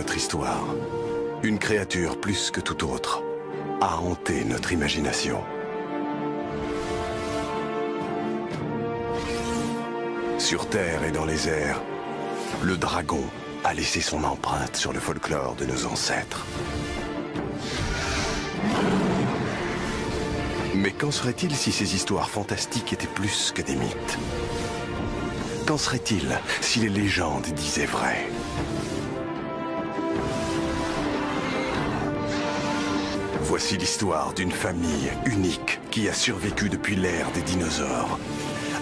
notre histoire. Une créature plus que toute autre a hanté notre imagination. Sur Terre et dans les airs, le dragon a laissé son empreinte sur le folklore de nos ancêtres. Mais qu'en serait-il si ces histoires fantastiques étaient plus que des mythes? Qu'en serait-il si les légendes disaient vrai? Voici l'histoire d'une famille unique qui a survécu depuis l'ère des dinosaures,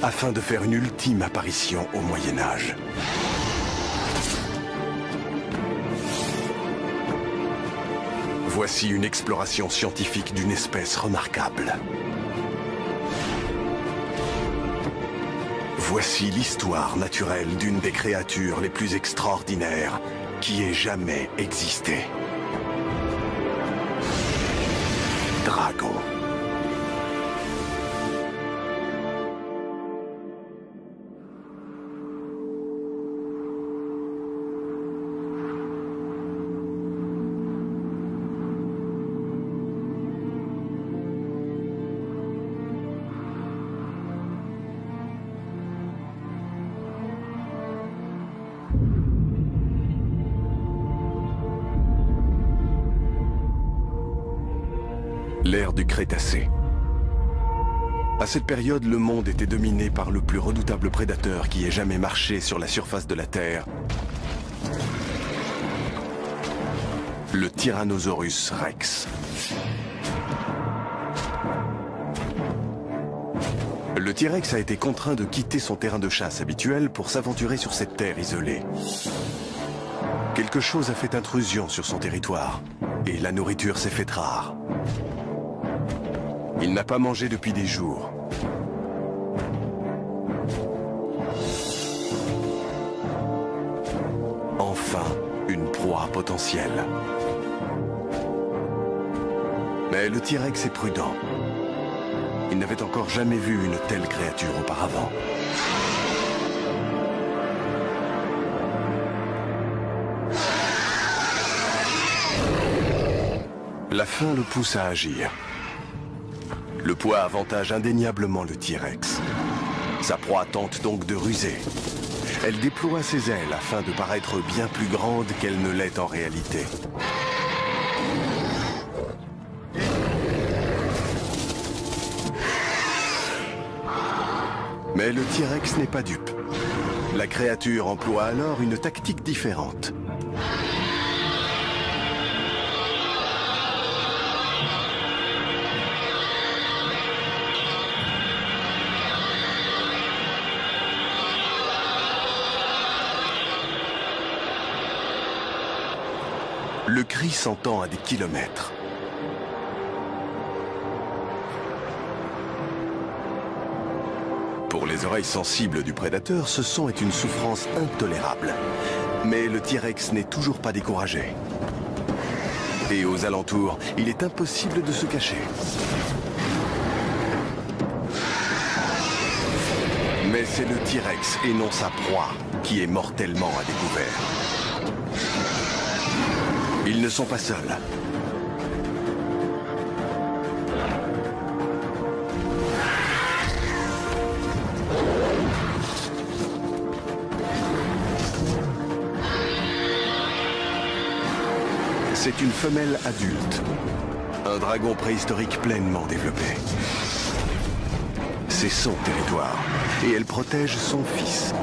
afin de faire une ultime apparition au Moyen-Âge. Voici une exploration scientifique d'une espèce remarquable. Voici l'histoire naturelle d'une des créatures les plus extraordinaires qui ait jamais existé. Dragon. L'ère du Crétacé. À cette période, le monde était dominé par le plus redoutable prédateur qui ait jamais marché sur la surface de la Terre, le Tyrannosaurus Rex. Le T-Rex a été contraint de quitter son terrain de chasse habituel pour s'aventurer sur cette terre isolée. Quelque chose a fait intrusion sur son territoire, et la nourriture s'est faite rare. Il n'a pas mangé depuis des jours. Enfin, une proie potentielle. Mais le T-Rex est prudent. Il n'avait encore jamais vu une telle créature auparavant. La faim le pousse à agir. Le poids avantage indéniablement le T-Rex. Sa proie tente donc de ruser. Elle déploie ses ailes afin de paraître bien plus grande qu'elle ne l'est en réalité. Mais le T-Rex n'est pas dupe. La créature emploie alors une tactique différente. Le cri s'entend à des kilomètres. Pour les oreilles sensibles du prédateur, ce son est une souffrance intolérable. Mais le T-Rex n'est toujours pas découragé. Et aux alentours, il est impossible de se cacher. Mais c'est le T-Rex et non sa proie qui est mortellement à découvert. Ils ne sont pas seuls. C'est une femelle adulte. Un dragon préhistorique pleinement développé. C'est son territoire et elle protège son fils.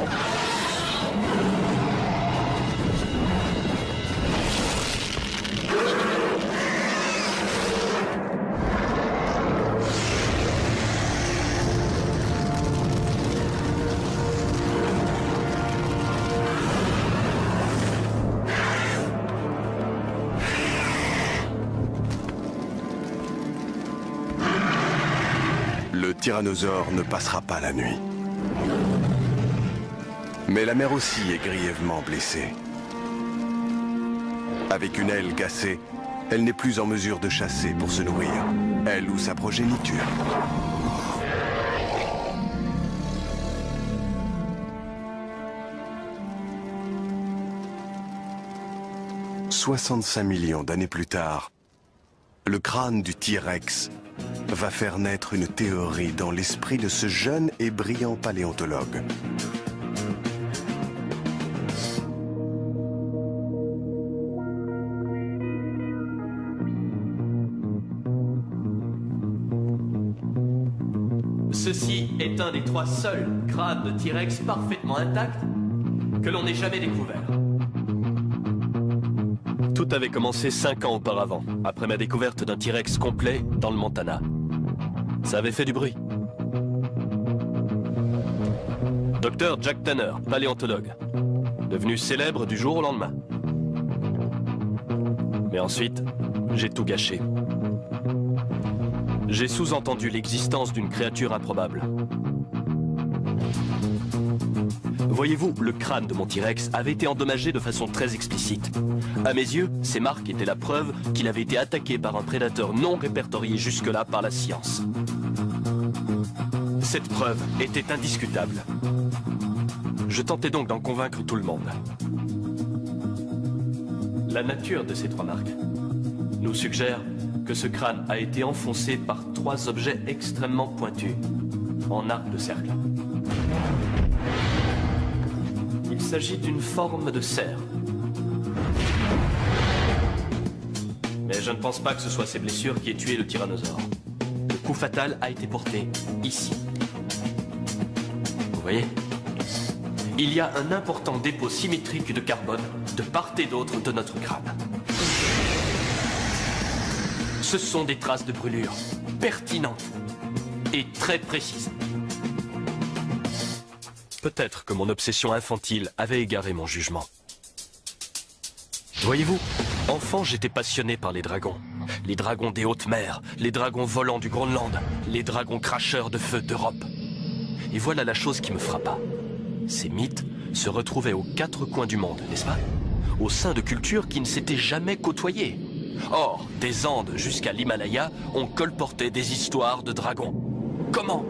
Le tyrannosaure ne passera pas la nuit. Mais la mère aussi est grièvement blessée. Avec une aile cassée, elle n'est plus en mesure de chasser pour se nourrir, elle ou sa progéniture. 65 millions d'années plus tard, le crâne du T-Rex va faire naître une théorie dans l'esprit de ce jeune et brillant paléontologue. Ceci est un des 3 seuls crânes de T-Rex parfaitement intacts que l'on ait jamais découvert. Tout avait commencé 5 ans auparavant, après ma découverte d'un T-Rex complet dans le Montana. Ça avait fait du bruit. Dr. Jack Tanner, paléontologue, devenu célèbre du jour au lendemain. Mais ensuite, j'ai tout gâché. J'ai sous-entendu l'existence d'une créature improbable. Voyez-vous, le crâne de mon T-Rex avait été endommagé de façon très explicite. À mes yeux, ces marques étaient la preuve qu'il avait été attaqué par un prédateur non répertorié jusque-là par la science. Cette preuve était indiscutable. Je tentais donc d'en convaincre tout le monde. La nature de ces 3 marques nous suggère que ce crâne a été enfoncé par 3 objets extrêmement pointus, en arc de cercle. Il s'agit d'une forme de cerf. Mais je ne pense pas que ce soit ces blessures qui aient tué le tyrannosaure. Le coup fatal a été porté ici. Vous voyez ? Il y a un important dépôt symétrique de carbone de part et d'autre de notre crâne. Ce sont des traces de brûlure pertinentes et très précises. Peut-être que mon obsession infantile avait égaré mon jugement. Voyez-vous, enfant, j'étais passionné par les dragons. Les dragons des hautes mers, les dragons volants du Groenland, les dragons cracheurs de feu d'Europe. Et voilà la chose qui me frappa. Ces mythes se retrouvaient aux 4 coins du monde, n'est-ce pas? Au sein de cultures qui ne s'étaient jamais côtoyées. Or, des Andes jusqu'à l'Himalaya, on colportait des histoires de dragons. Comment?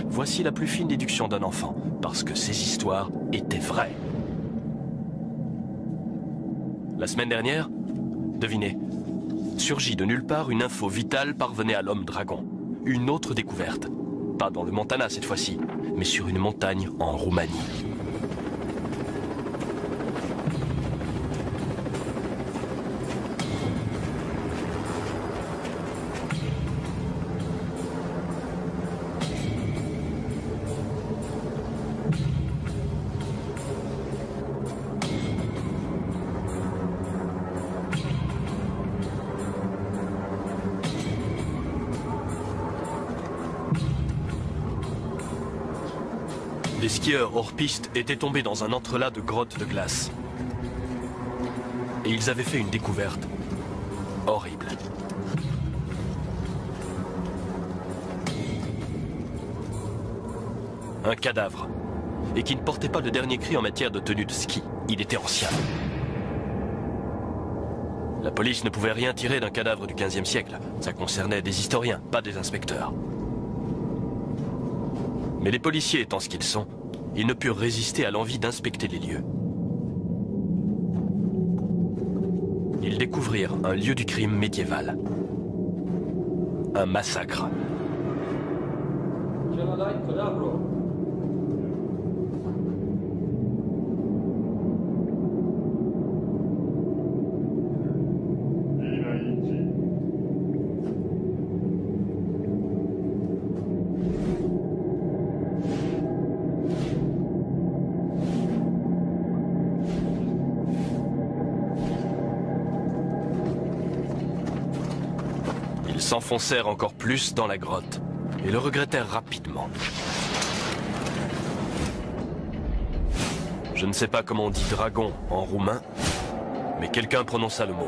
Voici la plus fine déduction d'un enfant, parce que ces histoires étaient vraies. La semaine dernière, devinez, surgit de nulle part une info vitale parvenait à l'homme dragon. Une autre découverte. Pas dans le Montana cette fois-ci, mais sur une montagne en Roumanie. Des skieurs hors piste étaient tombés dans un entrelac de grottes de glace. Et ils avaient fait une découverte horrible. Un cadavre. Et qui ne portait pas le dernier cri en matière de tenue de ski. Il était ancien. La police ne pouvait rien tirer d'un cadavre du XVe siècle. Ça concernait des historiens, pas des inspecteurs. Mais les policiers étant ce qu'ils sont, ils ne purent résister à l'envie d'inspecter les lieux. Ils découvrirent un lieu du crime médiéval. Un massacre. Ils s'enfoncèrent encore plus dans la grotte et le regrettèrent rapidement. Je ne sais pas comment on dit dragon en roumain, mais quelqu'un prononça le mot.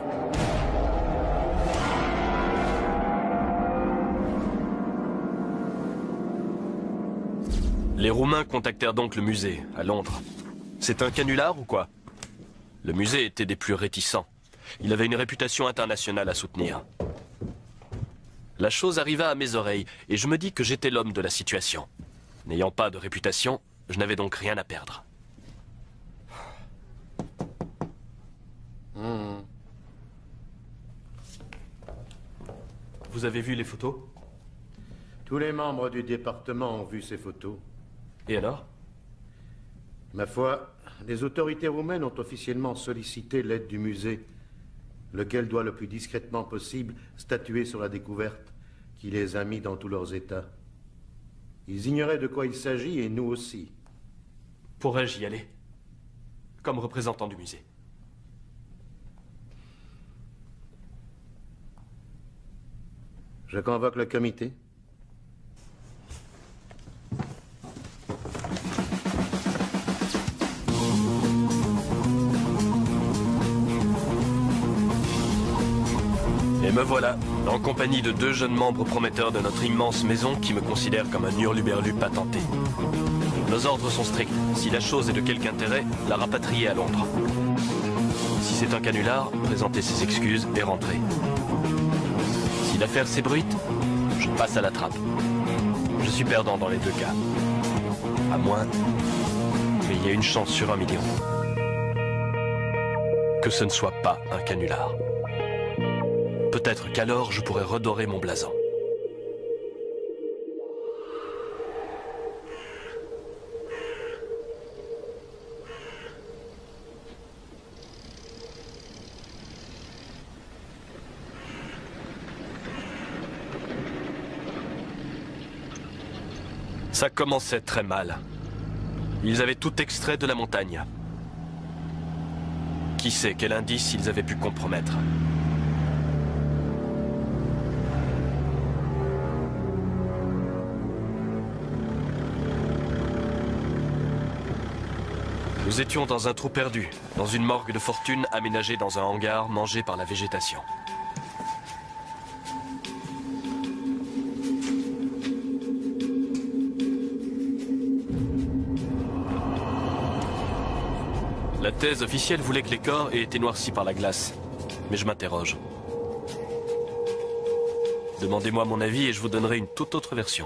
Les Roumains contactèrent donc le musée, à Londres. C'est un canular ou quoi? Le musée était des plus réticents. Il avait une réputation internationale à soutenir. La chose arriva à mes oreilles, et je me dis que j'étais l'homme de la situation. N'ayant pas de réputation, je n'avais donc rien à perdre. vous avez vu les photos? Tous les membres du département ont vu ces photos. Et alors? Ma foi, les autorités roumaines ont officiellement sollicité l'aide du musée, lequel doit le plus discrètement possible statuer sur la découverte qui les a mis dans tous leurs états. Ils ignoraient de quoi il s'agit et nous aussi. Pourrais-je y aller? Comme représentant du musée. Je convoque le comité. Et me voilà, en compagnie de 2 jeunes membres prometteurs de notre immense maison qui me considèrent comme un hurluberlu patenté. Nos ordres sont stricts. Si la chose est de quelque intérêt, la rapatrier à Londres. Si c'est un canular, présenter ses excuses et rentrer. Si l'affaire s'ébruite, je passe à la trappe. Je suis perdant dans les 2 cas. À moins, mais il y a une chance sur 1 million, que ce ne soit pas un canular. Peut-être qu'alors je pourrais redorer mon blason. Ça commençait très mal. Ils avaient tout extrait de la montagne. Qui sait quel indice ils avaient pu compromettre? Nous étions dans un trou perdu, dans une morgue de fortune aménagée dans un hangar mangé par la végétation. La thèse officielle voulait que les corps aient été noircis par la glace. Mais je m'interroge. Demandez-moi mon avis et je vous donnerai une toute autre version.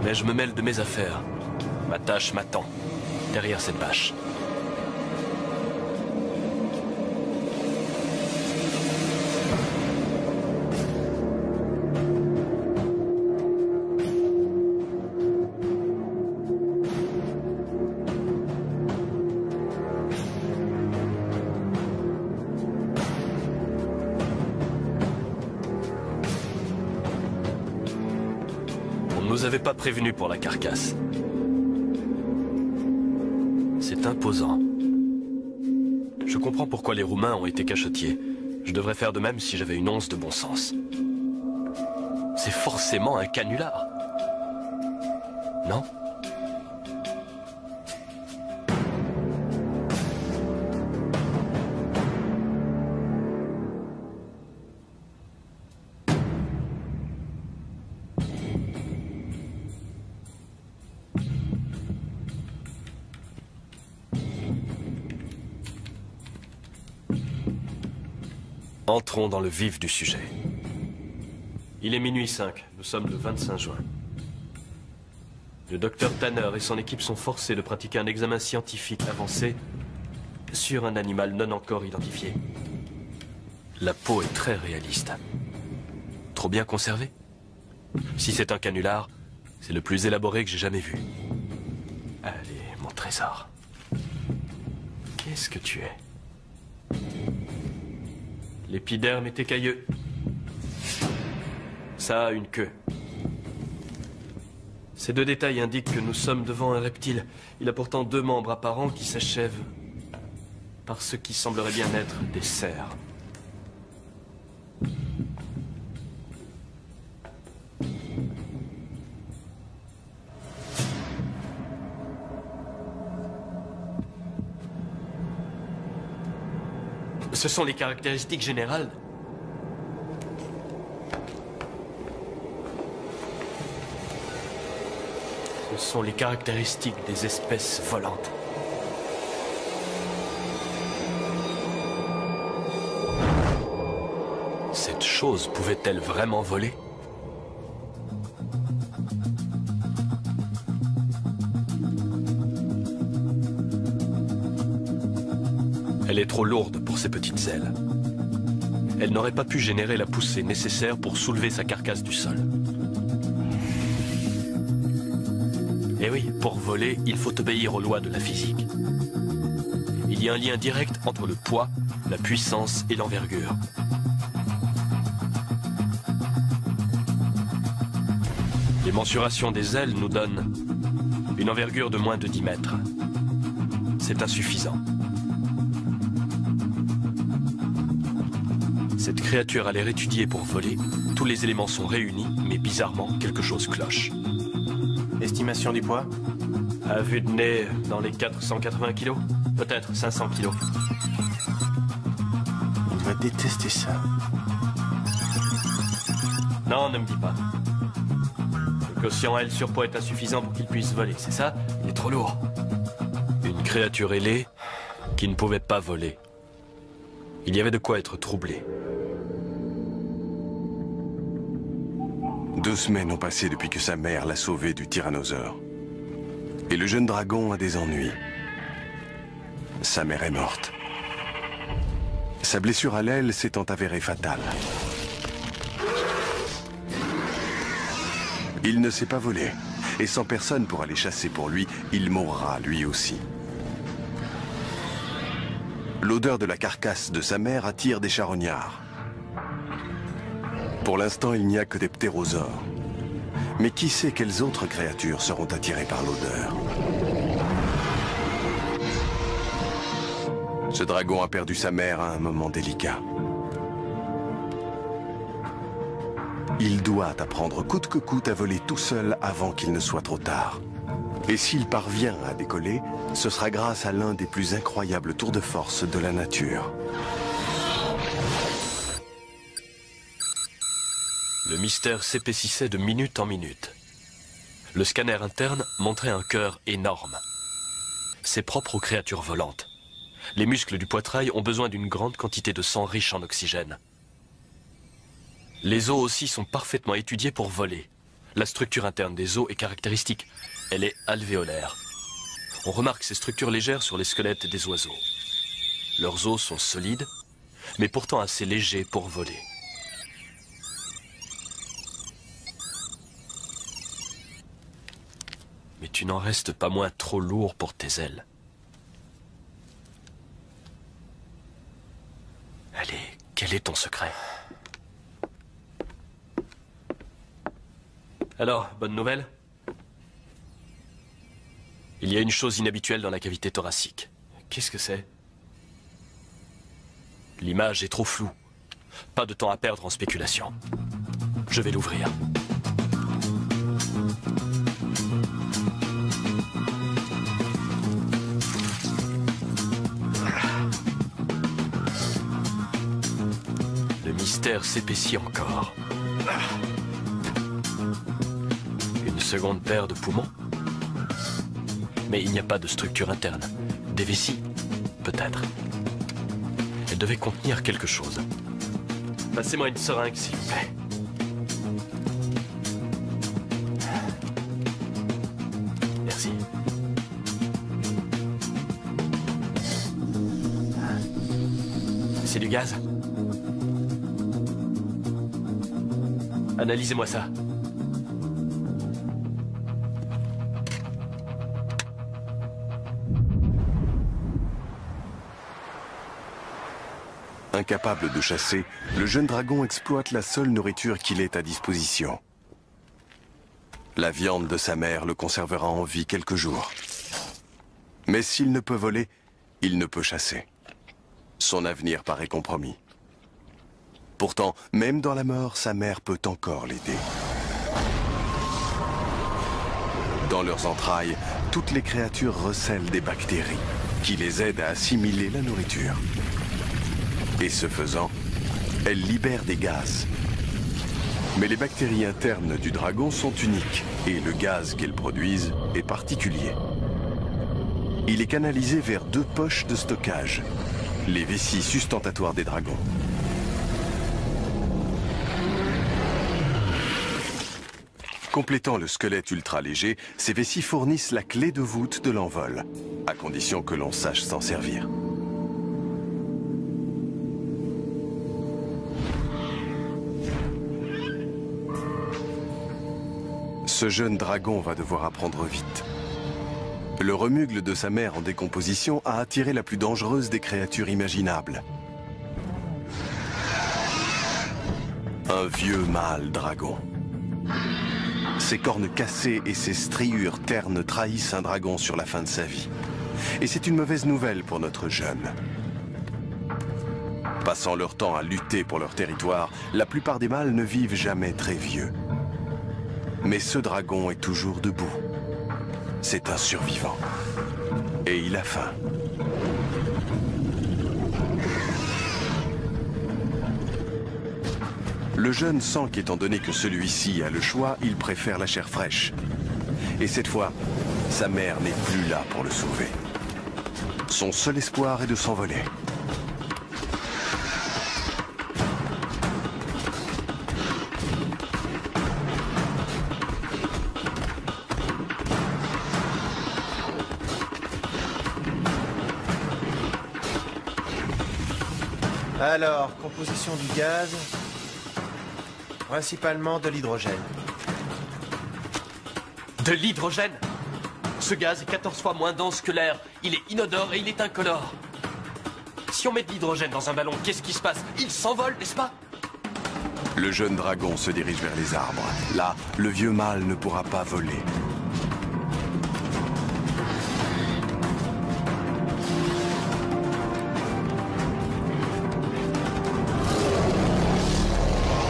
Mais je me mêle de mes affaires. Ma tâche m'attend, derrière cette bâche. On ne nous avait pas prévenus pour la carcasse. C'est imposant. Je comprends pourquoi les Roumains ont été cachotiers. Je devrais faire de même si j'avais une once de bon sens. C'est forcément un canular. Non? Entrons dans le vif du sujet. Il est minuit 5, nous sommes le 25 juin. Le docteur Tanner et son équipe sont forcés de pratiquer un examen scientifique avancé sur un animal non encore identifié. La peau est très réaliste. Trop bien conservée. Si c'est un canular, c'est le plus élaboré que j'ai jamais vu. Allez, mon trésor. Qu'est-ce que tu es? L'épiderme est écailleux. Ça a une queue. Ces 2 détails indiquent que nous sommes devant un reptile. Il a pourtant 2 membres apparents qui s'achèvent par ce qui semblerait bien être des cerfs. Ce sont les caractéristiques générales. Ce sont les caractéristiques des espèces volantes. Cette chose pouvait-elle vraiment voler? Elle est trop lourde pour ses petites ailes. elle n'aurait pas pu générer la poussée nécessaire pour soulever sa carcasse du sol. Et oui, pour voler, il faut obéir aux lois de la physique. Il y a un lien direct entre le poids, la puissance et l'envergure. Les mensurations des ailes nous donnent une envergure de moins de 10 mètres. C'est insuffisant. Cette créature a l'air étudiée pour voler. Tous les éléments sont réunis, mais bizarrement, quelque chose cloche. Estimation du poids? À vue de nez, dans les 480 kilos. Peut-être 500 kilos. Il doit détester ça. Non, ne me dis pas. Le quotient L surpoids est insuffisant pour qu'il puisse voler, c'est ça? Il est trop lourd. Une créature ailée qui ne pouvait pas voler. Il y avait de quoi être troublé. 2 semaines ont passé depuis que sa mère l'a sauvé du tyrannosaure. Et le jeune dragon a des ennuis. Sa mère est morte. Sa blessure à l'aile s'étant avérée fatale. Il ne sait pas voler. Et sans personne pour aller chasser pour lui, il mourra lui aussi. L'odeur de la carcasse de sa mère attire des charognards. Pour l'instant, il n'y a que des ptérosaures. Mais qui sait quelles autres créatures seront attirées par l'odeur? Ce dragon a perdu sa mère à un moment délicat. Il doit apprendre coûte que coûte à voler tout seul avant qu'il ne soit trop tard. Et s'il parvient à décoller, ce sera grâce à l'un des plus incroyables tours de force de la nature. Le mystère s'épaississait de minute en minute. Le scanner interne montrait un cœur énorme. C'est propre aux créatures volantes. Les muscles du poitrail ont besoin d'une grande quantité de sang riche en oxygène. Les os aussi sont parfaitement étudiés pour voler. La structure interne des os est caractéristique. Elle est alvéolaire. On remarque ces structures légères sur les squelettes des oiseaux. Leurs os sont solides, mais pourtant assez légers pour voler. Mais tu n'en restes pas moins trop lourd pour tes ailes. Allez, quel est ton secret? Alors, bonne nouvelle? Il y a une chose inhabituelle dans la cavité thoracique. Qu'est-ce que c'est? L'image est trop floue. Pas de temps à perdre en spéculation. Je vais l'ouvrir. Le mystère s'épaissit encore. Une seconde paire de poumons? Mais il n'y a pas de structure interne. Des vessies? Peut-être. Elle devait contenir quelque chose. Passez-moi une seringue, s'il vous plaît. Merci. C'est du gaz? Analysez-moi ça. Incapable de chasser, le jeune dragon exploite la seule nourriture qu'il ait à disposition. La viande de sa mère le conservera en vie quelques jours. Mais s'il ne peut voler, il ne peut chasser. Son avenir paraît compromis. Pourtant, même dans la mort, sa mère peut encore l'aider. Dans leurs entrailles, toutes les créatures recèlent des bactéries qui les aident à assimiler la nourriture. Et ce faisant, elles libèrent des gaz. Mais les bactéries internes du dragon sont uniques et le gaz qu'elles produisent est particulier. Il est canalisé vers 2 poches de stockage, les vessies sustentatoires des dragons. Complétant le squelette ultra léger, ces vessies fournissent la clé de voûte de l'envol, à condition que l'on sache s'en servir. Ce jeune dragon va devoir apprendre vite. Le remugle de sa mère en décomposition a attiré la plus dangereuse des créatures imaginables. Un vieux mâle dragon. Ses cornes cassées et ses striures ternes trahissent un dragon sur la fin de sa vie. Et c'est une mauvaise nouvelle pour notre jeune. Passant leur temps à lutter pour leur territoire, la plupart des mâles ne vivent jamais très vieux. Mais ce dragon est toujours debout. C'est un survivant. Et il a faim. Le jeune sent qu'étant donné que celui-ci a le choix, il préfère la chair fraîche. Et cette fois, sa mère n'est plus là pour le sauver. Son seul espoir est de s'envoler. Alors, composition du gaz, principalement de l'hydrogène. De l'hydrogène? Ce gaz est 14 fois moins dense que l'air. Il est inodore et il est incolore. Si on met de l'hydrogène dans un ballon, qu'est-ce qui se passe? Il s'envole, n'est-ce pas? Le jeune dragon se dirige vers les arbres. Là, le vieux mâle ne pourra pas voler.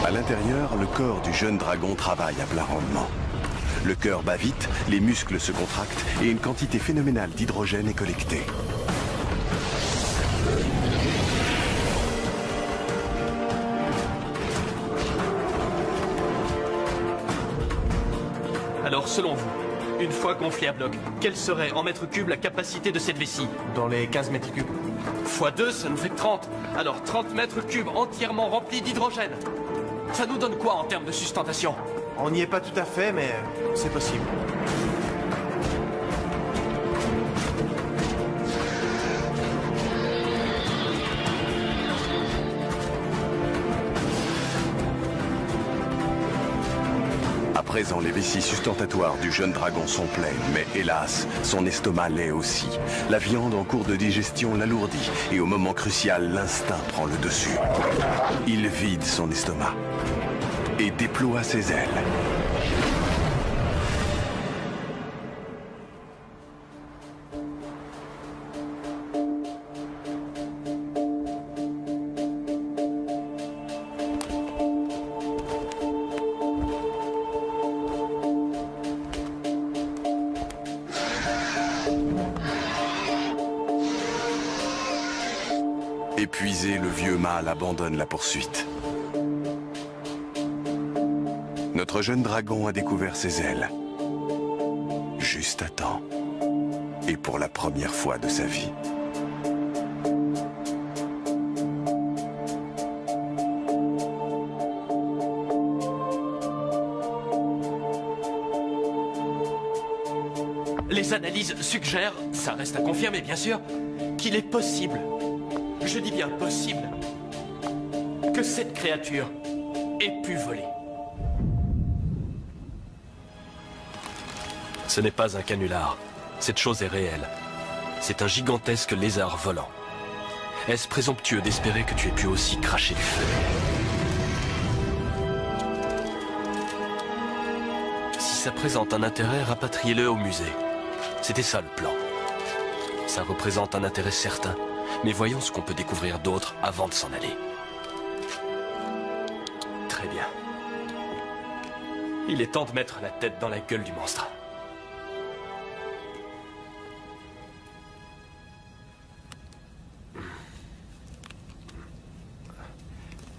À l'intérieur, le corps du jeune dragon travaille à plein rendement. Le cœur bat vite, les muscles se contractent et une quantité phénoménale d'hydrogène est collectée. Alors, selon vous, une fois gonflée à bloc, quelle serait en mètres cubes la capacité de cette vessie? Dans les 15 mètres cubes. Fois 2, ça nous fait 30. Alors 30 mètres cubes entièrement remplis d'hydrogène. Ça nous donne quoi en termes de sustentation? On n'y est pas tout à fait, mais c'est possible. À présent, les vessies sustentatoires du jeune dragon sont pleines, mais hélas, son estomac l'est aussi. La viande en cours de digestion l'alourdit, et au moment crucial, l'instinct prend le dessus. Il vide son estomac et déploie ses ailes. Épuisé, le vieux mâle abandonne la poursuite. Notre jeune dragon a découvert ses ailes. Juste à temps. Et pour la première fois de sa vie. Les analyses suggèrent, ça reste à confirmer bien sûr, qu'il est possible, je dis bien possible, que cette créature ait pu voler. Ce n'est pas un canular. Cette chose est réelle. C'est un gigantesque lézard volant. Est-ce présomptueux d'espérer que tu aies pu aussi cracher du feu? Si ça présente un intérêt, rapatriez-le au musée. C'était ça le plan. Ça représente un intérêt certain, mais voyons ce qu'on peut découvrir d'autre avant de s'en aller. Très bien. Il est temps de mettre la tête dans la gueule du monstre.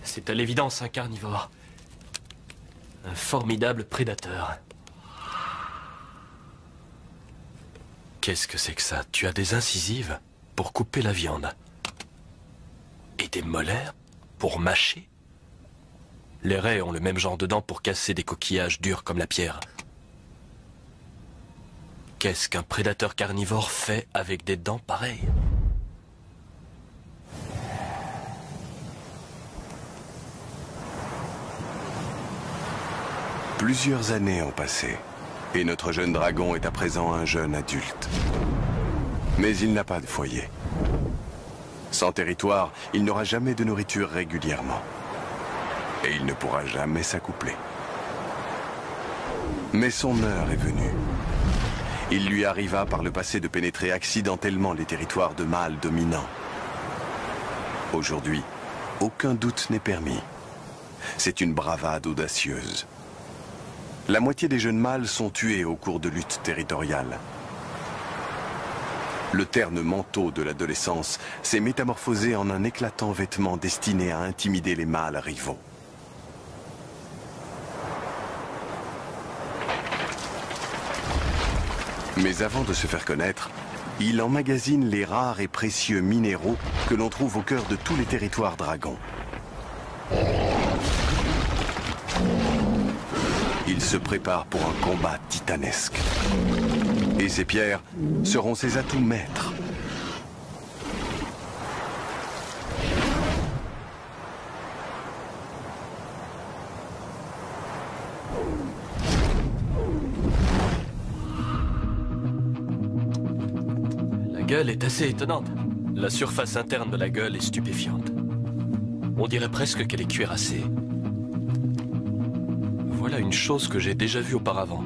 C'est à l'évidence un carnivore. Un formidable prédateur. Qu'est-ce que c'est que ça? Tu as des incisives pour couper la viande. Et des molaires pour mâcher? Les raies ont le même genre de dents pour casser des coquillages durs comme la pierre. Qu'est-ce qu'un prédateur carnivore fait avec des dents pareilles? Plusieurs années ont passé. Et notre jeune dragon est à présent un jeune adulte. Mais il n'a pas de foyer. Sans territoire, il n'aura jamais de nourriture régulièrement. Et il ne pourra jamais s'accoupler. Mais son heure est venue. Il lui arriva par le passé de pénétrer accidentellement les territoires de mâles dominants. Aujourd'hui, aucun doute n'est permis. C'est une bravade audacieuse. La moitié des jeunes mâles sont tués au cours de luttes territoriales. Le terne manteau de l'adolescence s'est métamorphosé en un éclatant vêtement destiné à intimider les mâles rivaux. Mais avant de se faire connaître, il emmagasine les rares et précieux minéraux que l'on trouve au cœur de tous les territoires dragons. Il se prépare pour un combat titanesque. Et ces pierres seront ses atouts maîtres. La gueule est assez étonnante. La surface interne de la gueule est stupéfiante. On dirait presque qu'elle est cuirassée. Voilà une chose que j'ai déjà vue auparavant.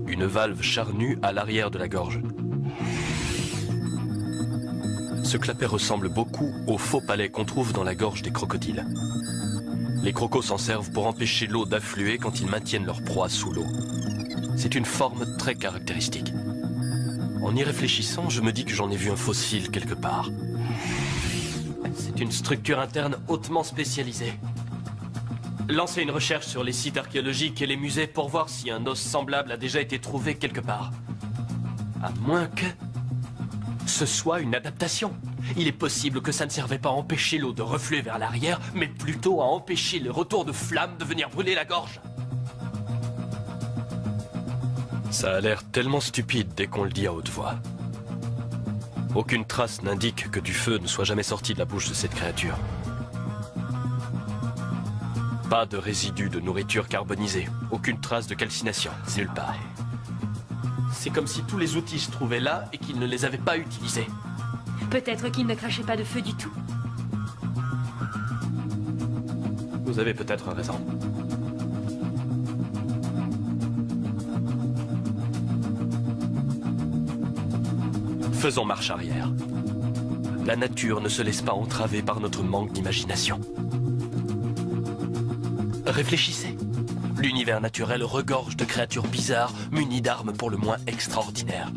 Une valve charnue à l'arrière de la gorge. Ce clapet ressemble beaucoup au faux palais qu'on trouve dans la gorge des crocodiles. Les crocos s'en servent pour empêcher l'eau d'affluer quand ils maintiennent leur proie sous l'eau. C'est une forme très caractéristique. En y réfléchissant, je me dis que j'en ai vu un fossile quelque part. C'est une structure interne hautement spécialisée. Lancez une recherche sur les sites archéologiques et les musées pour voir si un os semblable a déjà été trouvé quelque part. À moins que ce soit une adaptation. Il est possible que ça ne servait pas à empêcher l'eau de refluer vers l'arrière, mais plutôt à empêcher le retour de flammes de venir brûler la gorge. Ça a l'air tellement stupide dès qu'on le dit à haute voix. Aucune trace n'indique que du feu ne soit jamais sorti de la bouche de cette créature. Pas de résidus de nourriture carbonisée, aucune trace de calcination, nulle part. C'est comme si tous les outils se trouvaient là et qu'ils ne les avaient pas utilisés. Peut-être qu'il ne crachait pas de feu du tout. Vous avez peut-être raison. Faisons marche arrière. La nature ne se laisse pas entraver par notre manque d'imagination. Réfléchissez. L'univers naturel regorge de créatures bizarres munies d'armes pour le moins extraordinaires.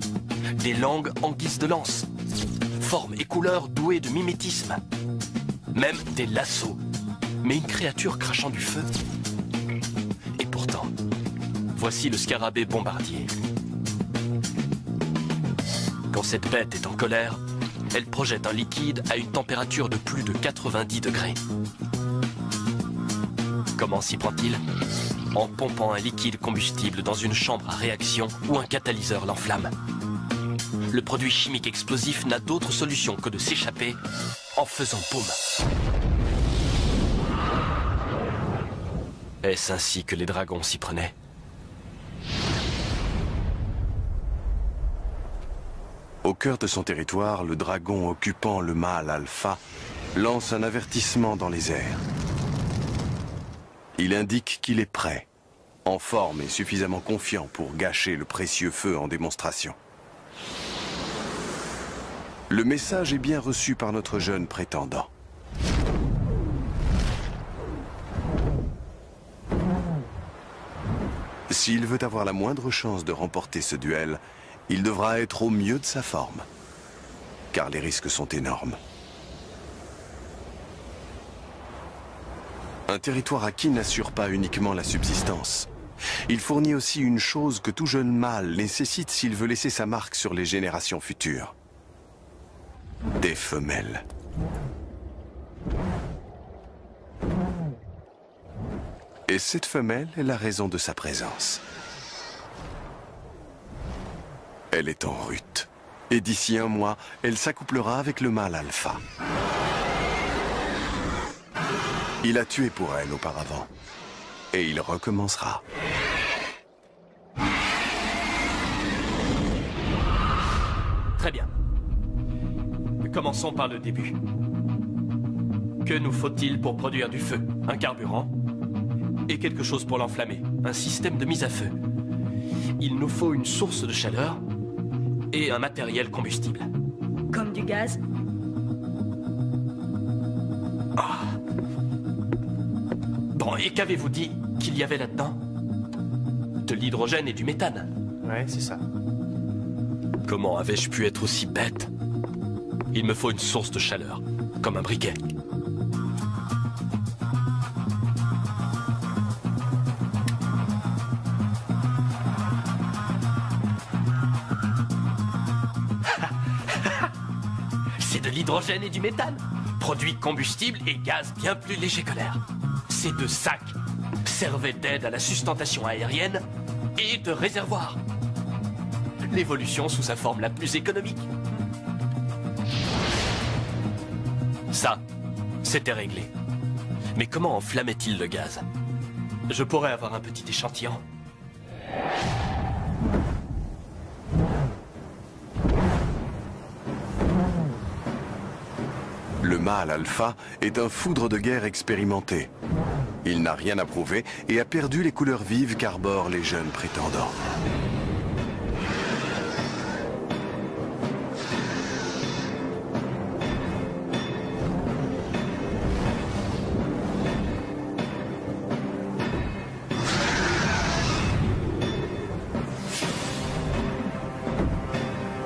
Des langues en guise de lance. Formes et couleurs douées de mimétisme. Même des lassos. Mais une créature crachant du feu. Et pourtant, voici le scarabée bombardier. Quand cette bête est en colère, elle projette un liquide à une température de plus de 90 degrés. Comment s'y prend-il? En pompant un liquide combustible dans une chambre à réaction où un catalyseur l'enflamme. Le produit chimique explosif n'a d'autre solution que de s'échapper en faisant boum. Est-ce ainsi que les dragons s'y prenaient? Au cœur de son territoire, le dragon occupant le mâle alpha lance un avertissement dans les airs. Il indique qu'il est prêt, en forme et suffisamment confiant pour gâcher le précieux feu en démonstration. Le message est bien reçu par notre jeune prétendant. S'il veut avoir la moindre chance de remporter ce duel, il devra être au mieux de sa forme, car les risques sont énormes. Un territoire acquis n'assure pas uniquement la subsistance. Il fournit aussi une chose que tout jeune mâle nécessite s'il veut laisser sa marque sur les générations futures. Des femelles. Et cette femelle est la raison de sa présence. Elle est en rut. Et d'ici un mois, elle s'accouplera avec le mâle alpha. Il a tué pour elle auparavant. Et il recommencera. Très bien. Commençons par le début. Que nous faut-il pour produire du feu? Un carburant et quelque chose pour l'enflammer. Un système de mise à feu. Il nous faut une source de chaleur et un matériel combustible. Comme du gaz? Ah. Bon, et qu'avez-vous dit qu'il y avait là-dedans? De l'hydrogène et du méthane. Ouais, c'est ça. Comment avais-je pu être aussi bête? Il me faut une source de chaleur, comme un briquet. C'est de l'hydrogène et du méthane. Produits combustibles et gaz bien plus légers que l'air. Ces deux sacs servaient d'aide à la sustentation aérienne et de réservoir. L'évolution sous sa forme la plus économique. Ça, c'était réglé. Mais comment enflammait-il le gaz? Je pourrais avoir un petit échantillon. Le mâle alpha est un foudre de guerre expérimenté. Il n'a rien à prouver et a perdu les couleurs vives qu'arborent les jeunes prétendants.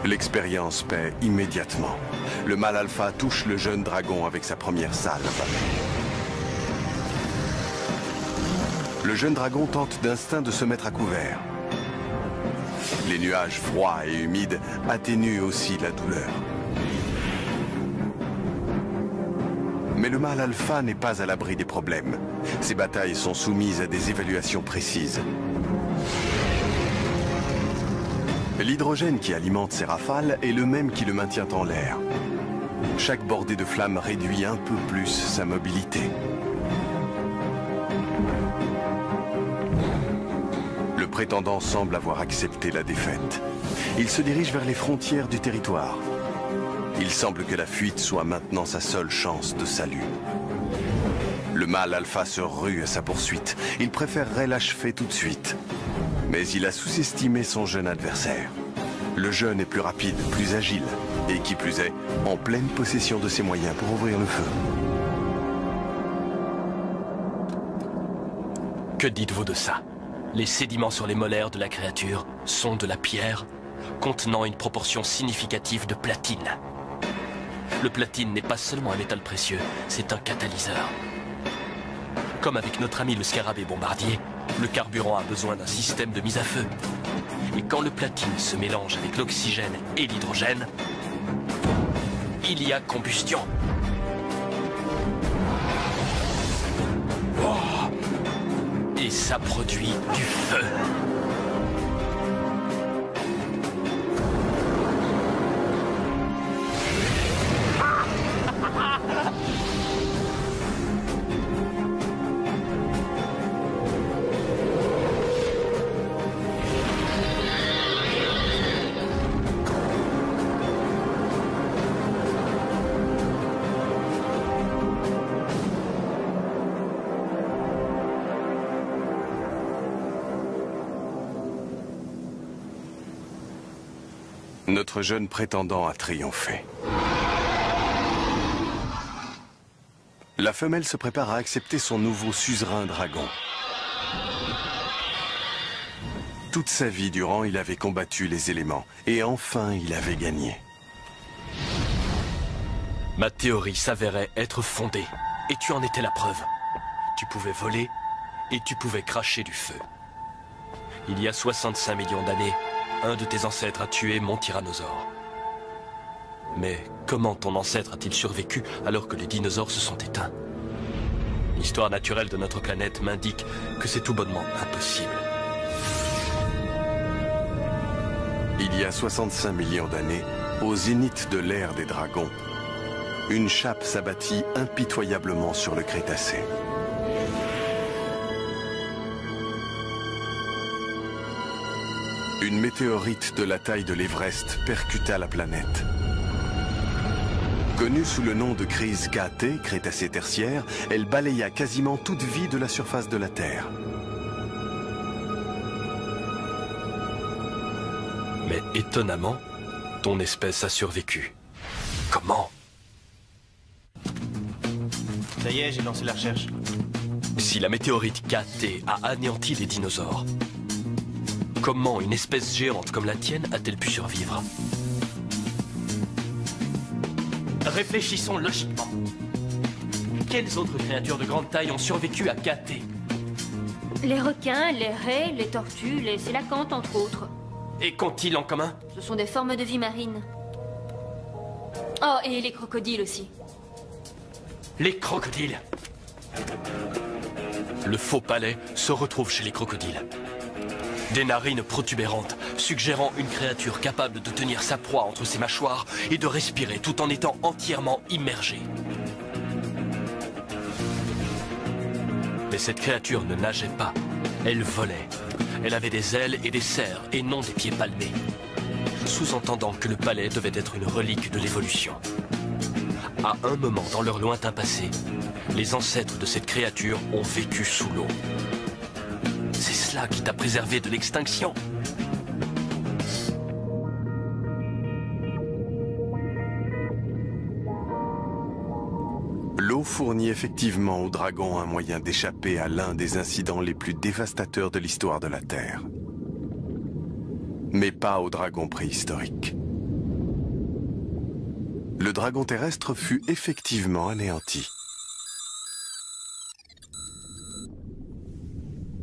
L'expérience paie immédiatement. Le mâle alpha touche le jeune dragon avec sa première salve. Le jeune dragon tente d'instinct de se mettre à couvert. Les nuages froids et humides atténuent aussi la douleur. Mais le mâle alpha n'est pas à l'abri des problèmes. Ses batailles sont soumises à des évaluations précises. L'hydrogène qui alimente ses rafales est le même qui le maintient en l'air. Chaque bordée de flammes réduit un peu plus sa mobilité. Le prétendant semble avoir accepté la défaite. Il se dirige vers les frontières du territoire. Il semble que la fuite soit maintenant sa seule chance de salut. Le mâle alpha se rue à sa poursuite. Il préférerait l'achever tout de suite. Mais il a sous-estimé son jeune adversaire. Le jeune est plus rapide, plus agile, et qui plus est, en pleine possession de ses moyens pour ouvrir le feu. Que dites-vous de ça? Les sédiments sur les molaires de la créature sont de la pierre, contenant une proportion significative de platine. Le platine n'est pas seulement un métal précieux, c'est un catalyseur. Comme avec notre ami le scarabée bombardier, le carburant a besoin d'un système de mise à feu. Et quand le platine se mélange avec l'oxygène et l'hydrogène, il y a combustion. Oh! Et ça produit du feu. Notre jeune prétendant a triomphé. La femelle se prépare à accepter son nouveau suzerain dragon. Toute sa vie durant, il avait combattu les éléments. Et enfin, il avait gagné. Ma théorie s'avérait être fondée. Et tu en étais la preuve. Tu pouvais voler et tu pouvais cracher du feu. Il y a 65 millions d'années, un de tes ancêtres a tué mon tyrannosaure. Mais comment ton ancêtre a-t-il survécu alors que les dinosaures se sont éteints? L'histoire naturelle de notre planète m'indique que c'est tout bonnement impossible. Il y a 65 millions d'années, au zénith de l'ère des dragons, une chape s'abattit impitoyablement sur le Crétacé. Une météorite de la taille de l'Everest percuta la planète. Connue sous le nom de crise KT, Crétacé-Tertiaire, elle balaya quasiment toute vie de la surface de la Terre. Mais étonnamment, ton espèce a survécu. Comment? Ça y est, j'ai lancé la recherche. Si la météorite KT a anéanti les dinosaures, comment une espèce géante comme la tienne a-t-elle pu survivre? Réfléchissons logiquement. Quelles autres créatures de grande taille ont survécu à KT? Les requins, les raies, les tortues, les élacantes, entre autres. Et qu'ont-ils en commun? Ce sont des formes de vie marine. Oh, et les crocodiles aussi. Les crocodiles. Le faux palais se retrouve chez les crocodiles. Des narines protubérantes, suggérant une créature capable de tenir sa proie entre ses mâchoires et de respirer tout en étant entièrement immergée. Mais cette créature ne nageait pas, elle volait. Elle avait des ailes et des serres et non des pieds palmés, sous-entendant que le palais devait être une relique de l'évolution. À un moment dans leur lointain passé, les ancêtres de cette créature ont vécu sous l'eau. C'est cela qui t'a préservé de l'extinction. L'eau fournit effectivement aux dragons un moyen d'échapper à l'un des incidents les plus dévastateurs de l'histoire de la Terre. Mais pas aux dragons préhistoriques. Le dragon terrestre fut effectivement anéanti.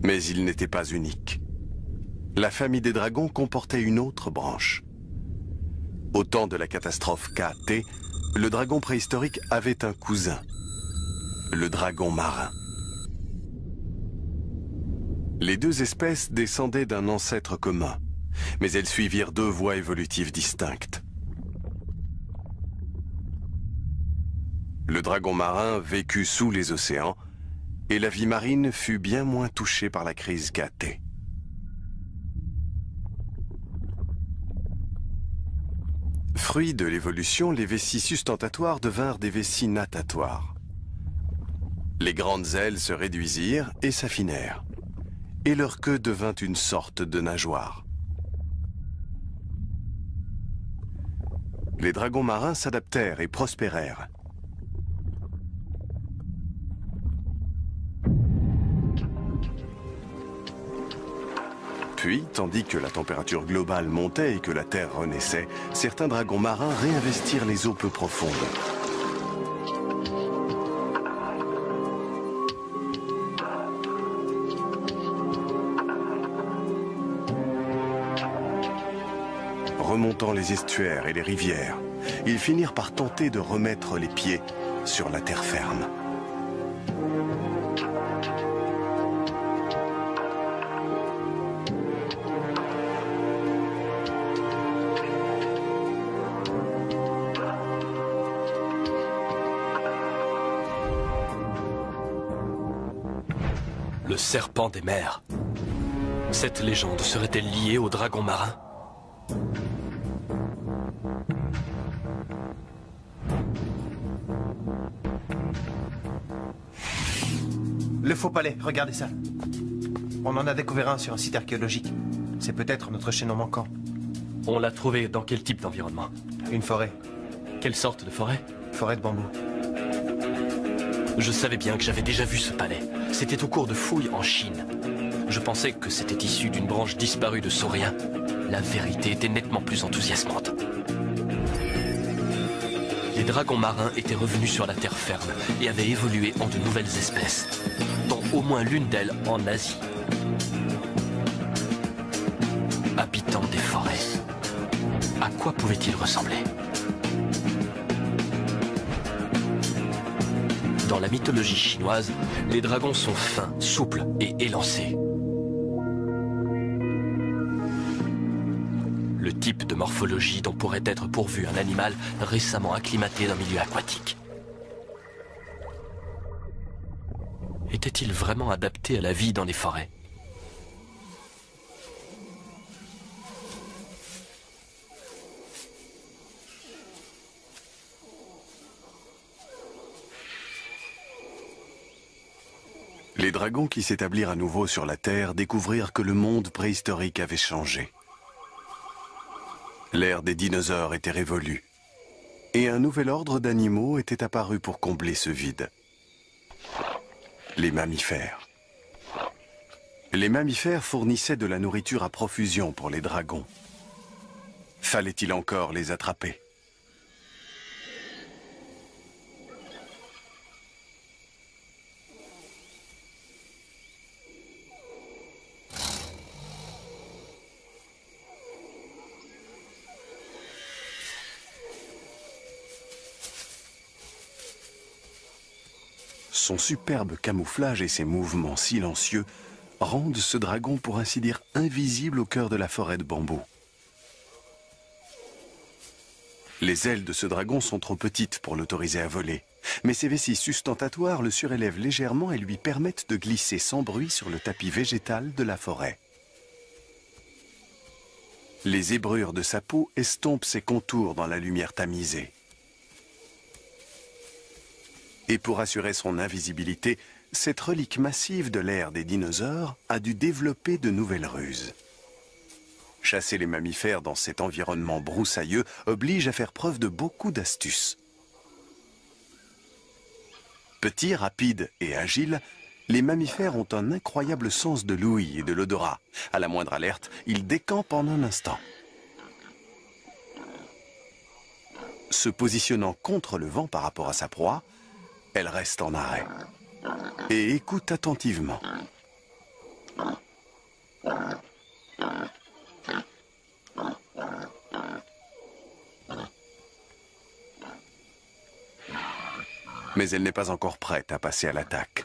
Mais il n'était pas unique. La famille des dragons comportait une autre branche. Au temps de la catastrophe KT, le dragon préhistorique avait un cousin, le dragon marin. Les deux espèces descendaient d'un ancêtre commun, mais elles suivirent deux voies évolutives distinctes. Le dragon marin vécut sous les océans, et la vie marine fut bien moins touchée par la crise KT. Fruit de l'évolution, les vessies sustentatoires devinrent des vessies natatoires. Les grandes ailes se réduisirent et s'affinèrent, et leur queue devint une sorte de nageoire. Les dragons marins s'adaptèrent et prospérèrent. Puis, tandis que la température globale montait et que la Terre renaissait, certains dragons marins réinvestirent les eaux peu profondes. Remontant les estuaires et les rivières, ils finirent par tenter de remettre les pieds sur la terre ferme. Le serpent des mers. Cette légende serait-elle liée au dragon marin? Le faux palais, regardez ça. On en a découvert un sur un site archéologique. C'est peut-être notre chaînon manquant. On l'a trouvé dans quel type d'environnement? Une forêt. Quelle sorte de forêt? Forêt de bambou. Je savais bien que j'avais déjà vu ce palais. C'était au cours de fouilles en Chine. Je pensais que c'était issu d'une branche disparue de sauriens. La vérité était nettement plus enthousiasmante. Les dragons marins étaient revenus sur la terre ferme et avaient évolué en de nouvelles espèces, dont au moins l'une d'elles en Asie. Habitants des forêts. À quoi pouvaient-ils ressembler? Dans la mythologie chinoise, les dragons sont fins, souples et élancés. Le type de morphologie dont pourrait être pourvu un animal récemment acclimaté d'un milieu aquatique. Était-il vraiment adapté à la vie dans les forêts? dragons qui s'établirent à nouveau sur la Terre découvrirent que le monde préhistorique avait changé. L'ère des dinosaures était révolue, et un nouvel ordre d'animaux était apparu pour combler ce vide. Les mammifères. Les mammifères fournissaient de la nourriture à profusion pour les dragons. Fallait-il encore les attraper ? Son superbe camouflage et ses mouvements silencieux rendent ce dragon pour ainsi dire invisible au cœur de la forêt de bambou. Les ailes de ce dragon sont trop petites pour l'autoriser à voler, mais ses vessies sustentatoires le surélèvent légèrement et lui permettent de glisser sans bruit sur le tapis végétal de la forêt. Les zébrures de sa peau estompent ses contours dans la lumière tamisée. Et pour assurer son invisibilité, cette relique massive de l'ère des dinosaures a dû développer de nouvelles ruses. Chasser les mammifères dans cet environnement broussailleux oblige à faire preuve de beaucoup d'astuces. Petits, rapides et agiles, les mammifères ont un incroyable sens de l'ouïe et de l'odorat. À la moindre alerte, ils décampent en un instant. Se positionnant contre le vent par rapport à sa proie, elle reste en arrêt et écoute attentivement. Mais elle n'est pas encore prête à passer à l'attaque.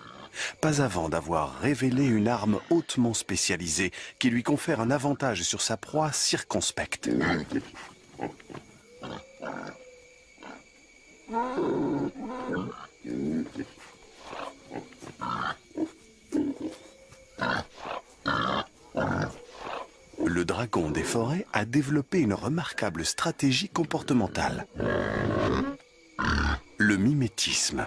Pas avant d'avoir révélé une arme hautement spécialisée qui lui confère un avantage sur sa proie circonspecte. Le dragon des forêts a développé une remarquable stratégie comportementale. Le mimétisme.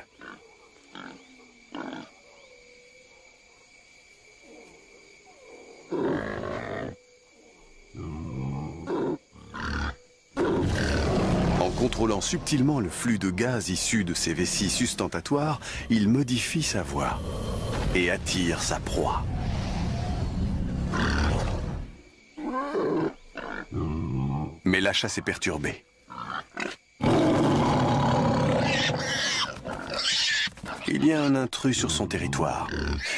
En contrôlant subtilement le flux de gaz issu de ses vessies sustentatoires, il modifie sa voix et attire sa proie. Mais la chasse est perturbée. Il y a un intrus sur son territoire,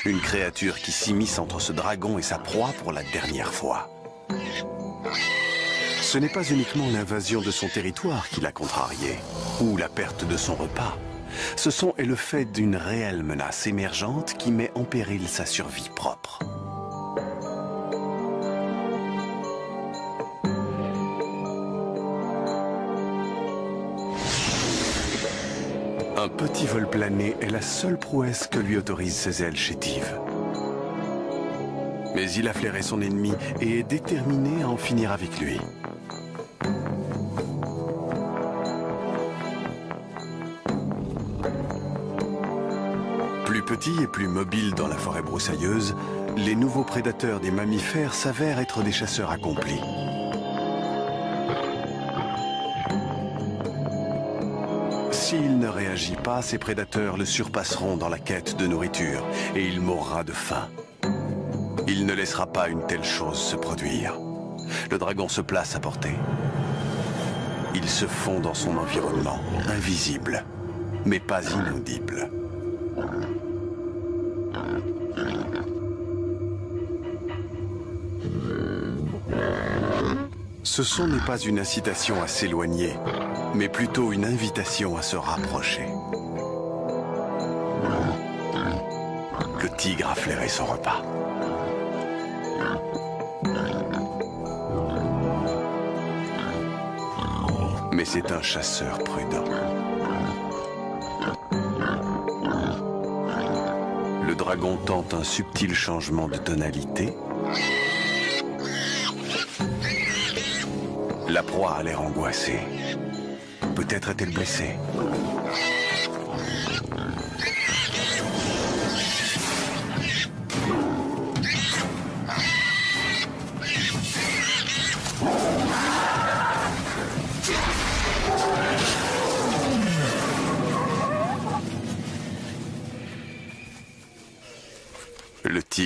une créature qui s'immisce entre ce dragon et sa proie pour la dernière fois. Ce n'est pas uniquement l'invasion de son territoire qui l'a contrarié, ou la perte de son repas. Ce son est le fait d'une réelle menace émergente qui met en péril sa survie propre. Un petit vol plané est la seule prouesse que lui autorisent ses ailes chétives. Mais il a flairé son ennemi et est déterminé à en finir avec lui. Plus petits et plus mobiles dans la forêt broussailleuse, les nouveaux prédateurs des mammifères s'avèrent être des chasseurs accomplis. S'il ne réagit pas, ses prédateurs le surpasseront dans la quête de nourriture et il mourra de faim. Il ne laissera pas une telle chose se produire. Le dragon se place à portée. Il se fond dans son environnement, invisible, mais pas inaudible. Ce son n'est pas une incitation à s'éloigner, mais plutôt une invitation à se rapprocher. Le tigre a flairé son repas. Mais c'est un chasseur prudent. Le dragon tente un subtil changement de tonalité. La proie a l'air angoissée. Peut-être est-elle blessée.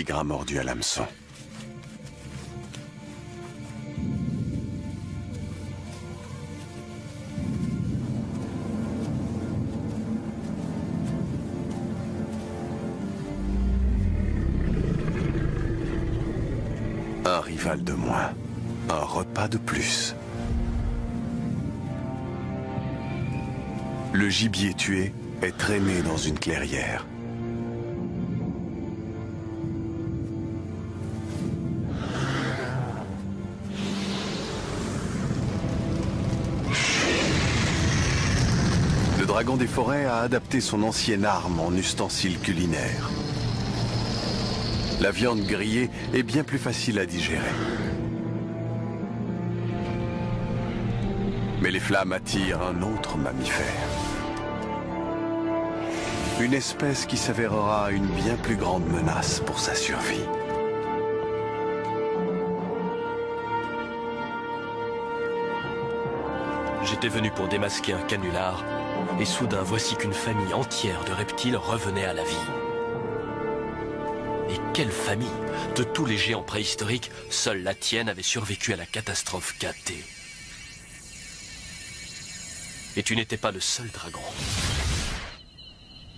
tigre a mordu à l'hameçon. Un rival de moins, un repas de plus. Le gibier tué est traîné dans une clairière. Le dragon des forêts a adapté son ancienne arme en ustensile culinaire. La viande grillée est bien plus facile à digérer. Mais les flammes attirent un autre mammifère. Une espèce qui s'avérera une bien plus grande menace pour sa survie. J'étais venu pour démasquer un canular, et soudain voici qu'une famille entière de reptiles revenait à la vie. Et quelle famille! De tous les géants préhistoriques, seule la tienne avait survécu à la catastrophe KT. Et tu n'étais pas le seul dragon.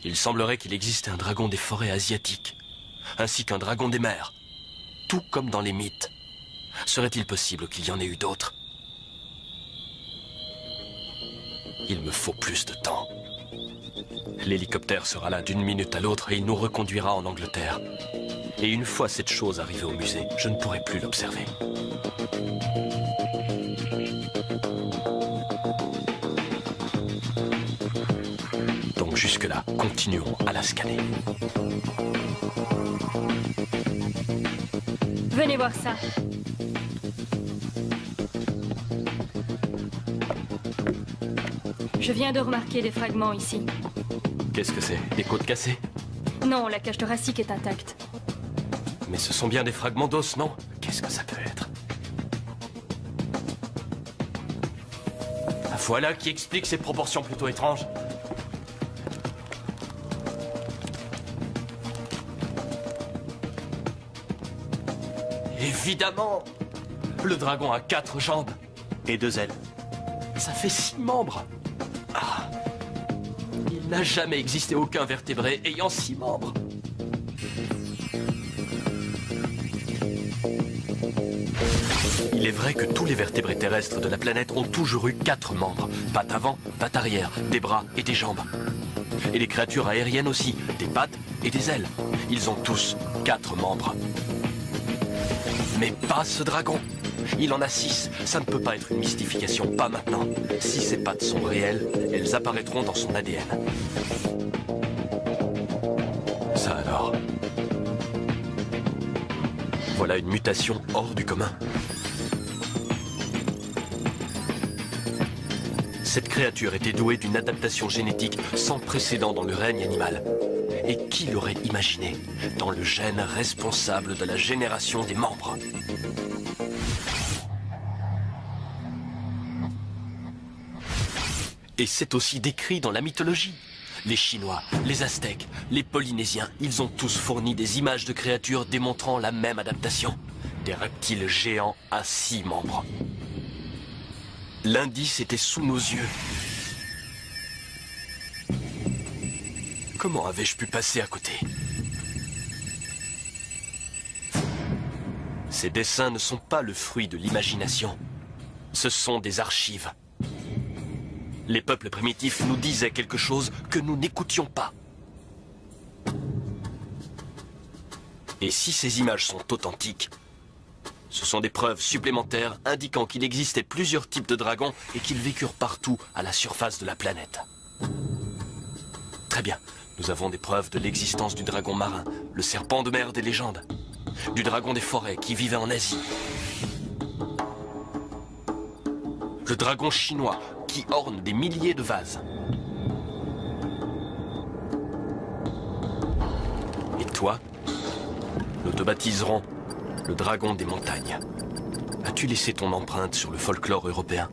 Il semblerait qu'il existait un dragon des forêts asiatiques, ainsi qu'un dragon des mers, tout comme dans les mythes. Serait-il possible qu'il y en ait eu d'autres? Il me faut plus de temps. L'hélicoptère sera là d'une minute à l'autre et il nous reconduira en Angleterre. Et une fois cette chose arrivée au musée, je ne pourrai plus l'observer. Donc jusque-là, continuons à la scanner. Venez voir ça. Je viens de remarquer des fragments ici. Qu'est-ce que c'est? Des côtes cassées? Non, la cage thoracique est intacte. Mais ce sont bien des fragments d'os, non? Qu'est-ce que ça peut être? Voilà qui explique ces proportions plutôt étranges. Évidemment! Le dragon a 4 jambes. Et 2 ailes. Ça fait 6 membres. Ah. Il n'a jamais existé aucun vertébré ayant 6 membres. Il est vrai que tous les vertébrés terrestres de la planète ont toujours eu 4 membres. Pattes avant, pattes arrière, des bras et des jambes. Et les créatures aériennes aussi, des pattes et des ailes. Ils ont tous 4 membres. Mais pas ce dragon. Il en a 6. Ça ne peut pas être une mystification, pas maintenant. Si ces pattes sont réelles, elles apparaîtront dans son ADN. Ça alors. Voilà une mutation hors du commun. Cette créature était douée d'une adaptation génétique sans précédent dans le règne animal. Et qui l'aurait imaginé dans le gène responsable de la génération des membres? Et c'est aussi décrit dans la mythologie. Les Chinois, les Aztèques, les Polynésiens, ils ont tous fourni des images de créatures démontrant la même adaptation. Des reptiles géants à 6 membres. L'indice était sous nos yeux. Comment avais-je pu passer à côté? Ces dessins ne sont pas le fruit de l'imagination. Ce sont des archives. Les peuples primitifs nous disaient quelque chose que nous n'écoutions pas. Et si ces images sont authentiques, ce sont des preuves supplémentaires indiquant qu'il existait plusieurs types de dragons et qu'ils vécurent partout à la surface de la planète. Très bien, nous avons des preuves de l'existence du dragon marin, le serpent de mer des légendes, du dragon des forêts qui vivait en Asie, le dragon chinois qui orne des milliers de vases. Et toi, nous te baptiserons le dragon des montagnes. As-tu laissé ton empreinte sur le folklore européen?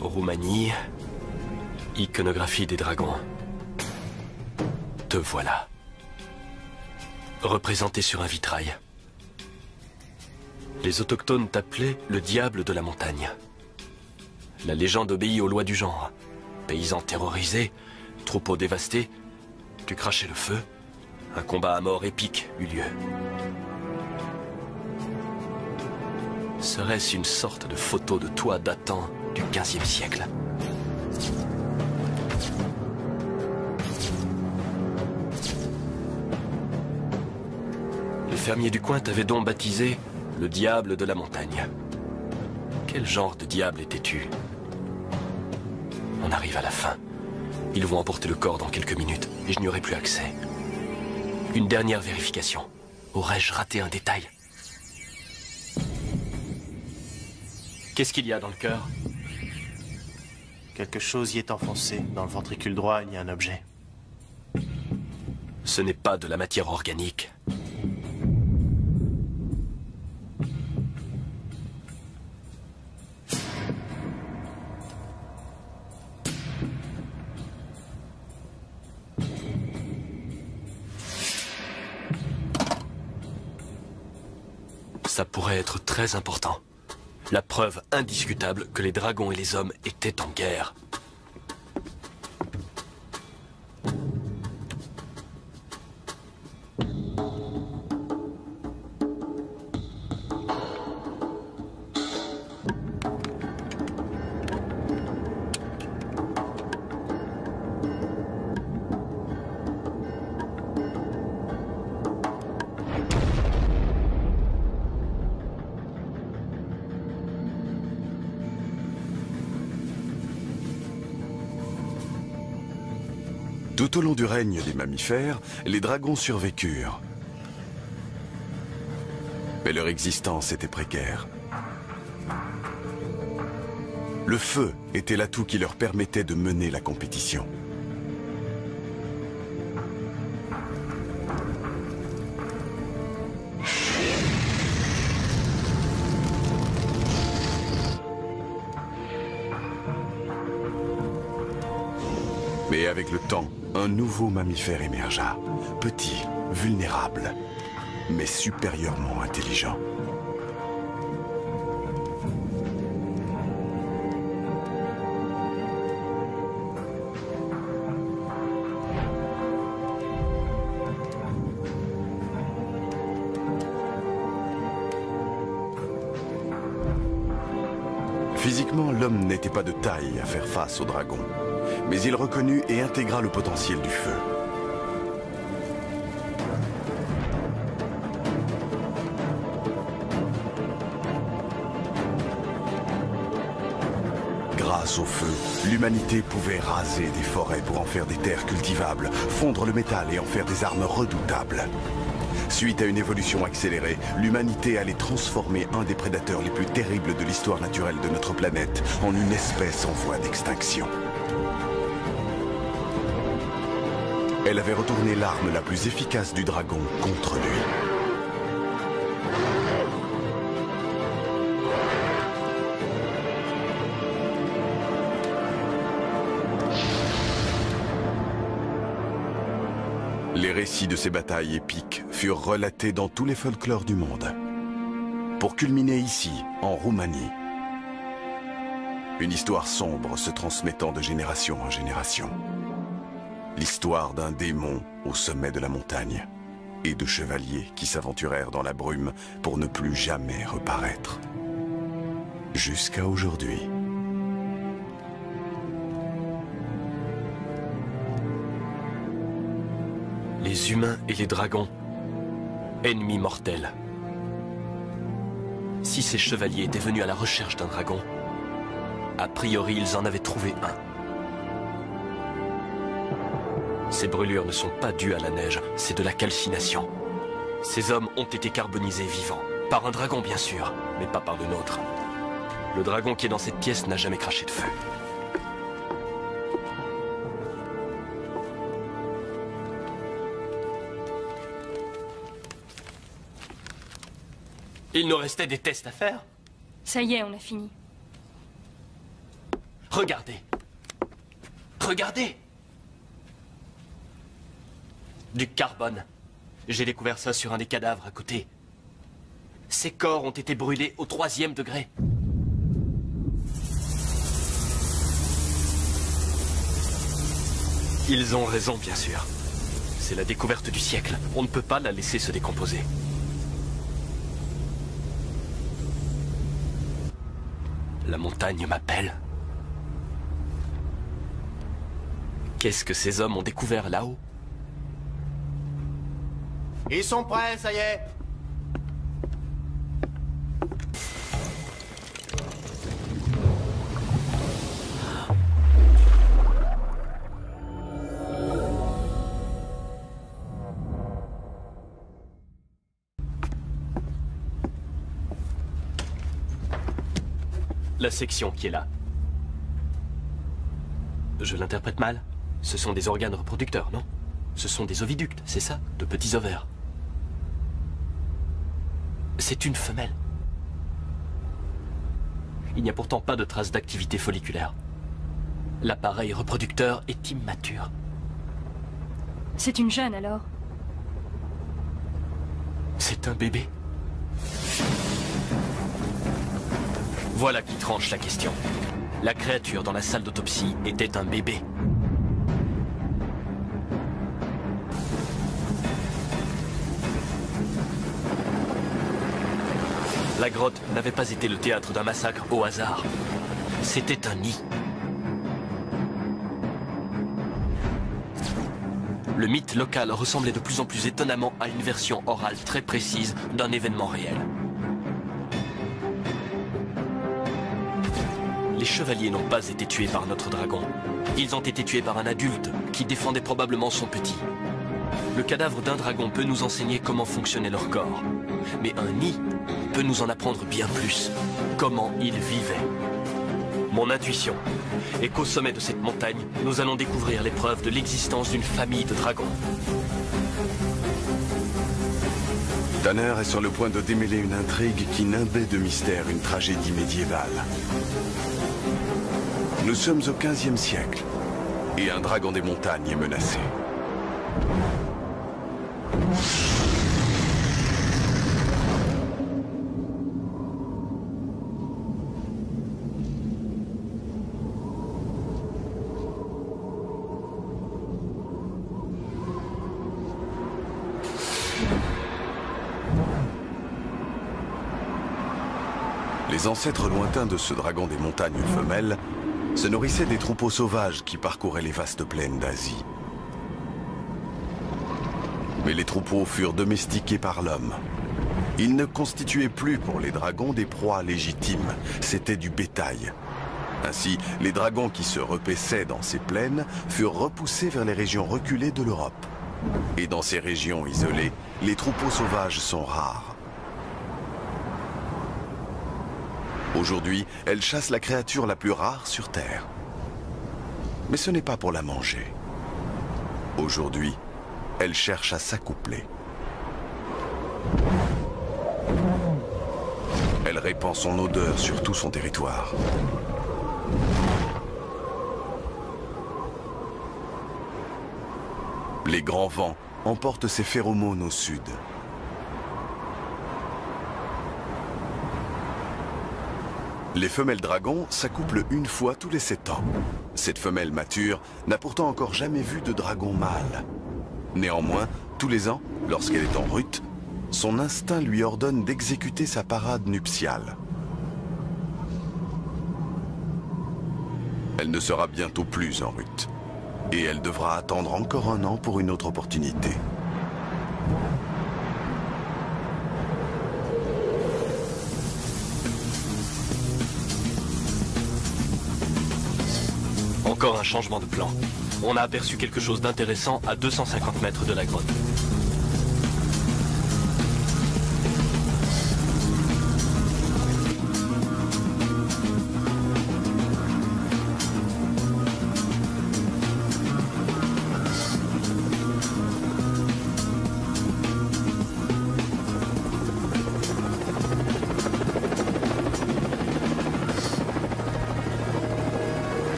Roumanie, Iconographie des dragons. Te voilà. Représenté sur un vitrail. Les autochtones t'appelaient le diable de la montagne. La légende obéit aux lois du genre. Paysans terrorisés, troupeaux dévastés, tu crachais le feu. Un combat à mort épique eut lieu. Serait-ce une sorte de photo de toi datant du XVe siècle? Le fermier du coin t'avait donc baptisé le diable de la montagne. Quel genre de diable étais-tu? On arrive à la fin. Ils vont emporter le corps dans quelques minutes et je n'y aurai plus accès. Une dernière vérification. Aurais-je raté un détail? Qu'est-ce qu'il y a dans le cœur? Quelque chose y est enfoncé. Dans le ventricule droit, il y a un objet. Ce n'est pas de la matière organique. Ça pourrait être très important. La preuve indiscutable que les dragons et les hommes étaient en guerre. Tout au long du règne des mammifères, les dragons survécurent. Mais leur existence était précaire. Le feu était l'atout qui leur permettait de mener la compétition. Mais avec le temps, un nouveau mammifère émergea. Petit, vulnérable, mais supérieurement intelligent. Physiquement, l'homme n'était pas de taille à faire face au dragon. Mais il reconnut et intégra le potentiel du feu. Grâce au feu, l'humanité pouvait raser des forêts pour en faire des terres cultivables, fondre le métal et en faire des armes redoutables. Suite à une évolution accélérée, l'humanité allait transformer un des prédateurs les plus terribles de l'histoire naturelle de notre planète en une espèce en voie d'extinction. Elle avait retourné l'arme la plus efficace du dragon contre lui. Les récits de ces batailles épiques furent relatés dans tous les folklores du monde. Pour culminer ici, en Roumanie. Une histoire sombre se transmettant de génération en génération. L'histoire d'un démon au sommet de la montagne et de chevaliers qui s'aventurèrent dans la brume pour ne plus jamais reparaître. Jusqu'à aujourd'hui. Les humains et les dragons, ennemis mortels. Si ces chevaliers étaient venus à la recherche d'un dragon, a priori ils en avaient trouvé un. Ces brûlures ne sont pas dues à la neige, c'est de la calcination. Ces hommes ont été carbonisés vivants. Par un dragon bien sûr, mais pas par le nôtre. Le dragon qui est dans cette pièce n'a jamais craché de feu. Il nous restait des tests à faire. Ça y est, on a fini. Regardez. Regardez! Du carbone. J'ai découvert ça sur un des cadavres à côté. Ces corps ont été brûlés au 3e degré. Ils ont raison, bien sûr. C'est la découverte du siècle. On ne peut pas la laisser se décomposer. La montagne m'appelle. Qu'est-ce que ces hommes ont découvert là-haut? Ils sont prêts, ça y est. La section qui est là. Je l'interprète mal? Ce sont des organes reproducteurs, non? Ce sont des oviductes, c'est ça? De petits ovaires. C'est une femelle. Il n'y a pourtant pas de traces d'activité folliculaire. L'appareil reproducteur est immature. C'est une jeune alors? C'est un bébé. Voilà qui tranche la question. La créature dans la salle d'autopsie était un bébé. La grotte n'avait pas été le théâtre d'un massacre au hasard. C'était un nid. Le mythe local ressemblait de plus en plus étonnamment à une version orale très précise d'un événement réel. Les chevaliers n'ont pas été tués par notre dragon. Ils ont été tués par un adulte qui défendait probablement son petit. Le cadavre d'un dragon peut nous enseigner comment fonctionnait leur corps. Mais un nid peut nous en apprendre bien plus. Comment ils vivaient. Mon intuition est qu'au sommet de cette montagne, nous allons découvrir les preuves de l'existence d'une famille de dragons. Tanner est sur le point de démêler une intrigue qui nimbait de mystère une tragédie médiévale. Nous sommes au XVe siècle et un dragon des montagnes est menacé. Les ancêtres lointains de ce dragon des montagnes femelles se nourrissaient des troupeaux sauvages qui parcouraient les vastes plaines d'Asie. Mais les troupeaux furent domestiqués par l'homme. Ils ne constituaient plus pour les dragons des proies légitimes, c'était du bétail. Ainsi, les dragons qui se repaissaient dans ces plaines furent repoussés vers les régions reculées de l'Europe. Et dans ces régions isolées, les troupeaux sauvages sont rares. Aujourd'hui, elle chasse la créature la plus rare sur Terre. Mais ce n'est pas pour la manger. Aujourd'hui, elle cherche à s'accoupler. Elle répand son odeur sur tout son territoire. Les grands vents emportent ses phéromones au sud. Les femelles dragons s'accouplent une fois tous les 7 ans. Cette femelle mature n'a pourtant encore jamais vu de dragon mâle. Néanmoins, tous les ans, lorsqu'elle est en rut, son instinct lui ordonne d'exécuter sa parade nuptiale. Elle ne sera bientôt plus en rut. Et elle devra attendre encore un an pour une autre opportunité. Encore un changement de plan. On a aperçu quelque chose d'intéressant à 250 mètres de la grotte.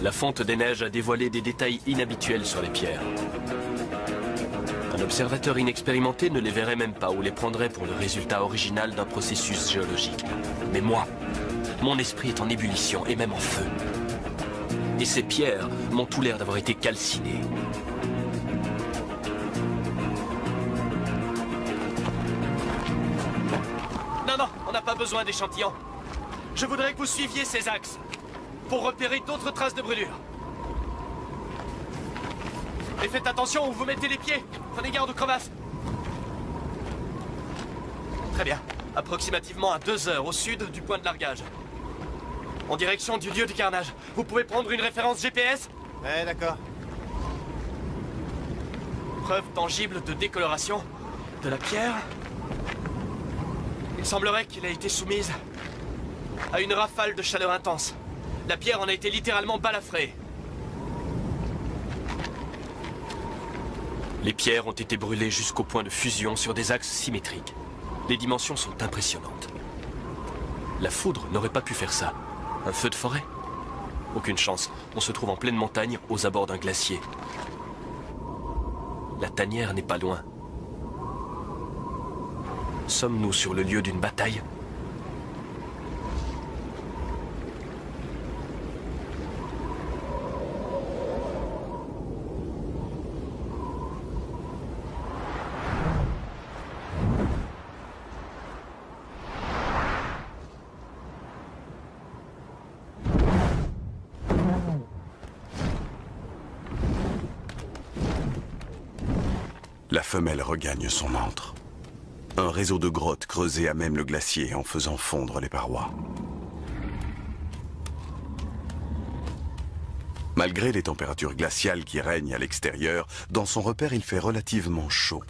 La fonte des neiges a dévoilé des détails inhabituels sur les pierres. Un observateur inexpérimenté ne les verrait même pas ou les prendrait pour le résultat original d'un processus géologique. Mais moi, mon esprit est en ébullition et même en feu. Et ces pierres m'ont tout l'air d'avoir été calcinées. Non, on n'a pas besoin d'échantillons. Je voudrais que vous suiviez ces axes pour repérer d'autres traces de brûlure. Et faites attention où vous mettez les pieds. Prenez garde aux crevasses. Très bien. Approximativement à 2 heures au sud du point de largage. En direction du lieu du carnage. Vous pouvez prendre une référence GPS? Ouais, d'accord. Preuve tangible de décoloration de la pierre. Il semblerait qu'elle ait été soumise à une rafale de chaleur intense. La pierre en a été littéralement balafrée. Les pierres ont été brûlées jusqu'au point de fusion sur des axes symétriques. Les dimensions sont impressionnantes. La foudre n'aurait pas pu faire ça. Un feu de forêt? Aucune chance. On se trouve en pleine montagne, aux abords d'un glacier. La tanière n'est pas loin. Sommes-nous sur le lieu d'une bataille? La femelle regagne son antre. Un réseau de grottes creusées à même le glacier en faisant fondre les parois. Malgré les températures glaciales qui règnent à l'extérieur, dans son repère il fait relativement chaud.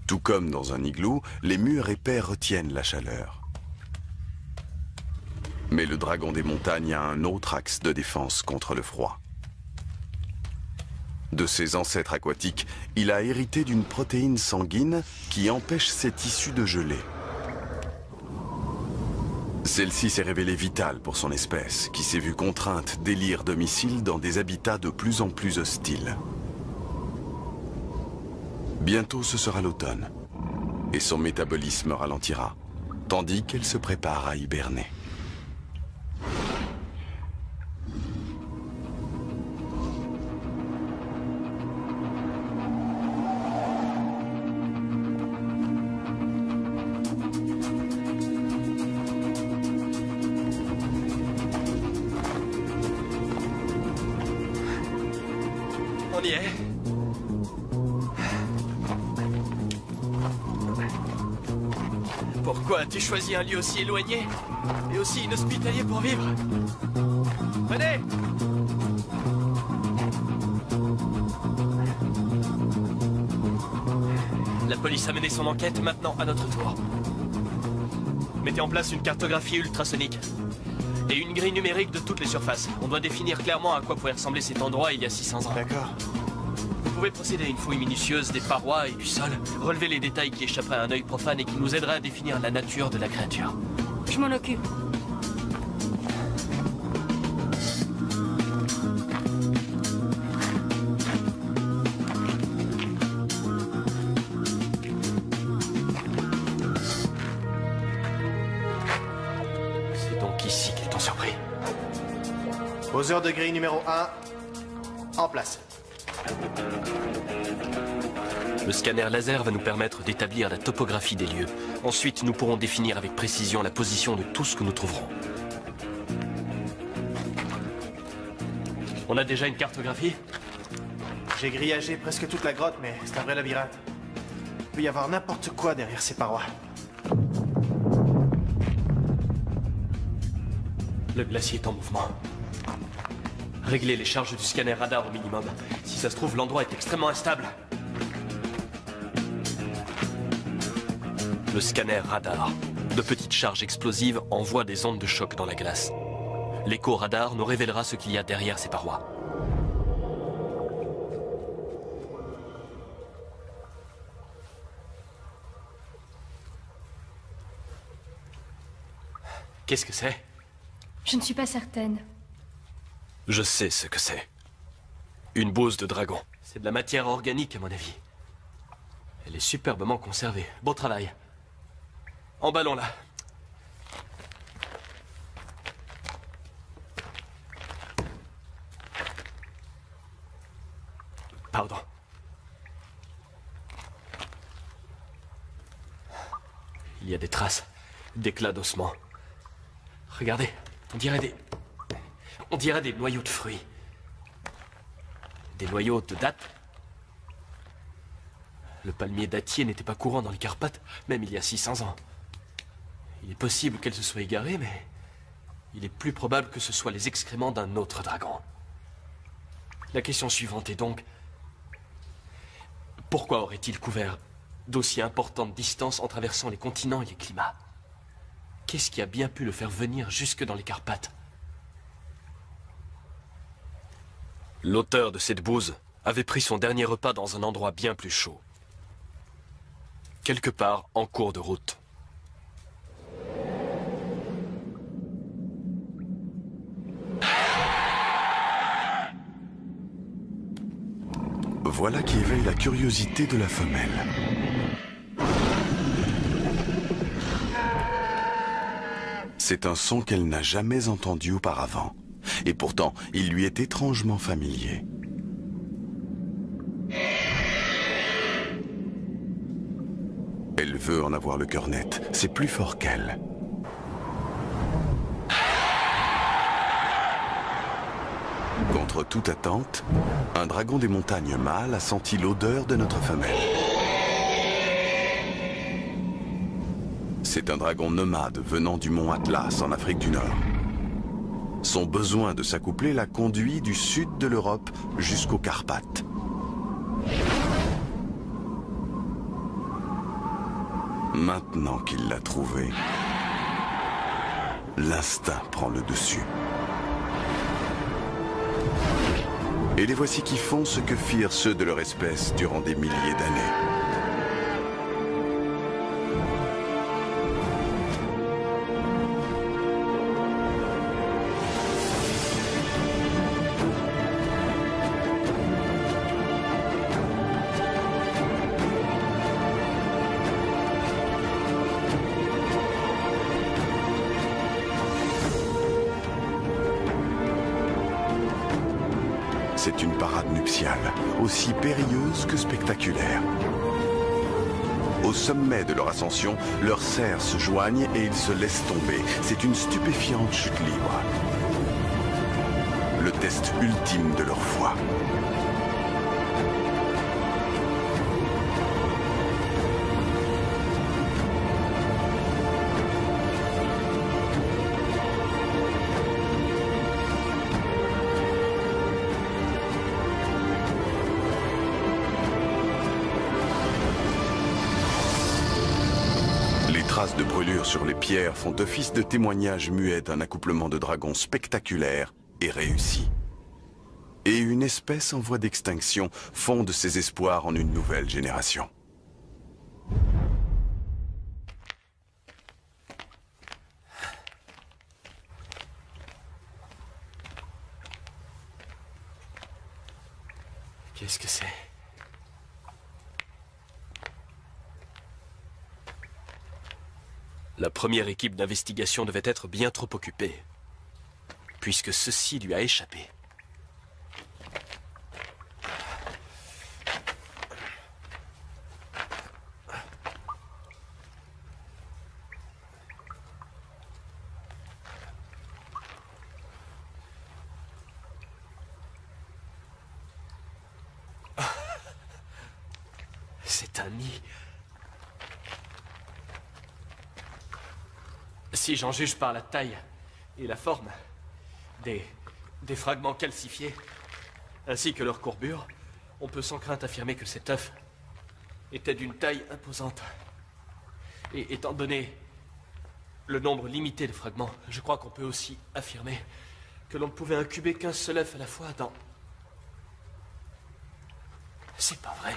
Tout comme dans un igloo, les murs épais retiennent la chaleur. Mais le dragon des montagnes a un autre axe de défense contre le froid. De ses ancêtres aquatiques, il a hérité d'une protéine sanguine qui empêche ses tissus de geler. Celle-ci s'est révélée vitale pour son espèce, qui s'est vue contrainte d'élire domicile dans des habitats de plus en plus hostiles. Bientôt ce sera l'automne, et son métabolisme ralentira, tandis qu'elle se prépare à hiberner. On y est. Pourquoi as-tu choisi un lieu aussi éloigné et aussi inhospitalier pour vivre? Venez! La police a mené son enquête, maintenant à notre tour. Mettez en place une cartographie ultrasonique et une grille numérique de toutes les surfaces. On doit définir clairement à quoi pouvait ressembler cet endroit il y a 600 ans. D'accord. Vous pouvez procéder à une fouille minutieuse des parois et du sol, relever les détails qui échapperaient à un œil profane et qui nous aideraient à définir la nature de la créature. Je m'en occupe. C'est donc ici qu'ils t'ont surpris. Poseur de grille numéro 1, en place. Le scanner laser va nous permettre d'établir la topographie des lieux. Ensuite, nous pourrons définir avec précision la position de tout ce que nous trouverons. On a déjà une cartographie? J'ai grillagé presque toute la grotte, mais c'est un vrai labyrinthe. Il peut y avoir n'importe quoi derrière ces parois. Le glacier est en mouvement. Réglez les charges du scanner radar au minimum. Si ça se trouve, l'endroit est extrêmement instable. Le scanner radar. De petites charges explosives envoient des ondes de choc dans la glace. L'écho radar nous révélera ce qu'il y a derrière ces parois. Qu'est-ce que c'est? Je ne suis pas certaine. Je sais ce que c'est. Une bouse de dragon. C'est de la matière organique, à mon avis. Elle est superbement conservée. Beau travail. Emballons-la. Pardon. Il y a des traces d'éclats d'ossements. Regardez, on dirait des noyaux de fruits. Des noyaux de dattes. Le palmier dattier n'était pas courant dans les Carpates, même il y a 600 ans. Il est possible qu'elle se soit égarée, mais il est plus probable que ce soit les excréments d'un autre dragon. La question suivante est donc... Pourquoi aurait-il couvert d'aussi importantes distances en traversant les continents et les climats? Qu'est-ce qui a bien pu le faire venir jusque dans les Carpates? L'auteur de cette bouse avait pris son dernier repas dans un endroit bien plus chaud. Quelque part en cours de route. Voilà qui éveille la curiosité de la femelle. C'est un son qu'elle n'a jamais entendu auparavant. Et pourtant, il lui est étrangement familier. Elle veut en avoir le cœur net. C'est plus fort qu'elle. Contre toute attente, un dragon des montagnes mâles a senti l'odeur de notre femelle. C'est un dragon nomade venant du mont Atlas en Afrique du Nord. Son besoin de s'accoupler l'a conduit du sud de l'Europe jusqu'aux Carpates. Maintenant qu'il l'a trouvé, l'instinct prend le dessus. Et les voici qui font ce que firent ceux de leur espèce durant des milliers d'années. C'est une parade nuptiale, aussi périlleuse que spectaculaire. Au sommet de leur ascension, leurs serres se joignent et ils se laissent tomber. C'est une stupéfiante chute libre. Le test ultime de leur foi. Les traces de brûlures sur les pierres font office de témoignage muet d'un accouplement de dragons spectaculaire et réussi. Et une espèce en voie d'extinction fonde ses espoirs en une nouvelle génération. Qu'est-ce que c'est? La première équipe d'investigation devait être bien trop occupée, puisque ceci lui a échappé. C'est un nid. Si j'en juge par la taille et la forme des fragments calcifiés, ainsi que leur courbure, on peut sans crainte affirmer que cet œuf était d'une taille imposante. Et étant donné le nombre limité de fragments, je crois qu'on peut aussi affirmer que l'on ne pouvait incuber qu'un seul œuf à la fois dans... C'est pas vrai.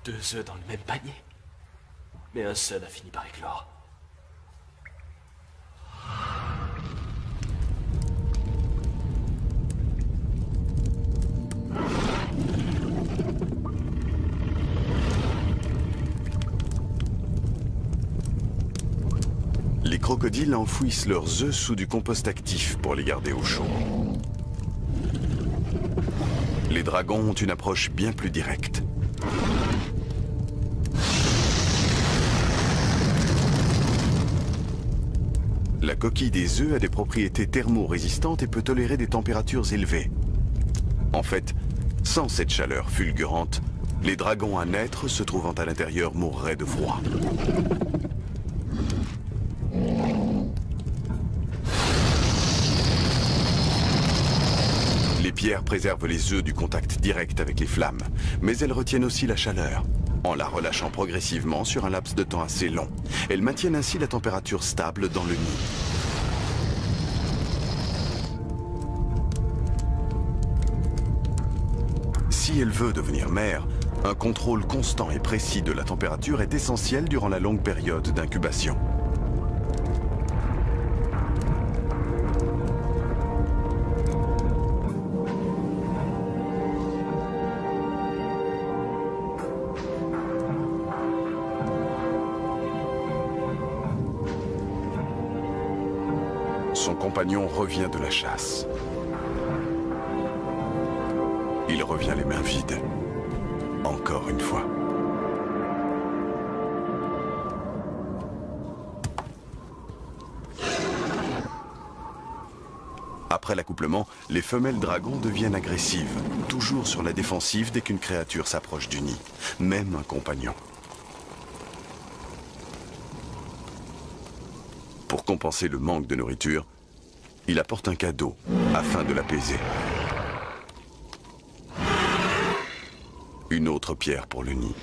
2 œufs dans le même panier. Mais un seul a fini par éclore. Les crocodiles enfouissent leurs œufs sous du compost actif pour les garder au chaud. Les dragons ont une approche bien plus directe. La coquille des œufs a des propriétés thermorésistantes et peut tolérer des températures élevées. En fait, sans cette chaleur fulgurante, les dragons à naître se trouvant à l'intérieur mourraient de froid. Les pierres préservent les œufs du contact direct avec les flammes, mais elles retiennent aussi la chaleur. En la relâchant progressivement sur un laps de temps assez long, elles maintiennent ainsi la température stable dans le nid. Si elle veut devenir mère, un contrôle constant et précis de la température est essentiel durant la longue période d'incubation. Son compagnon revient de la chasse. Il revient les mains vides. Encore une fois. Après l'accouplement, les femelles dragons deviennent agressives, toujours sur la défensive dès qu'une créature s'approche du nid, même un compagnon. Pour compenser le manque de nourriture, il apporte un cadeau afin de l'apaiser. Une autre pierre pour le nid.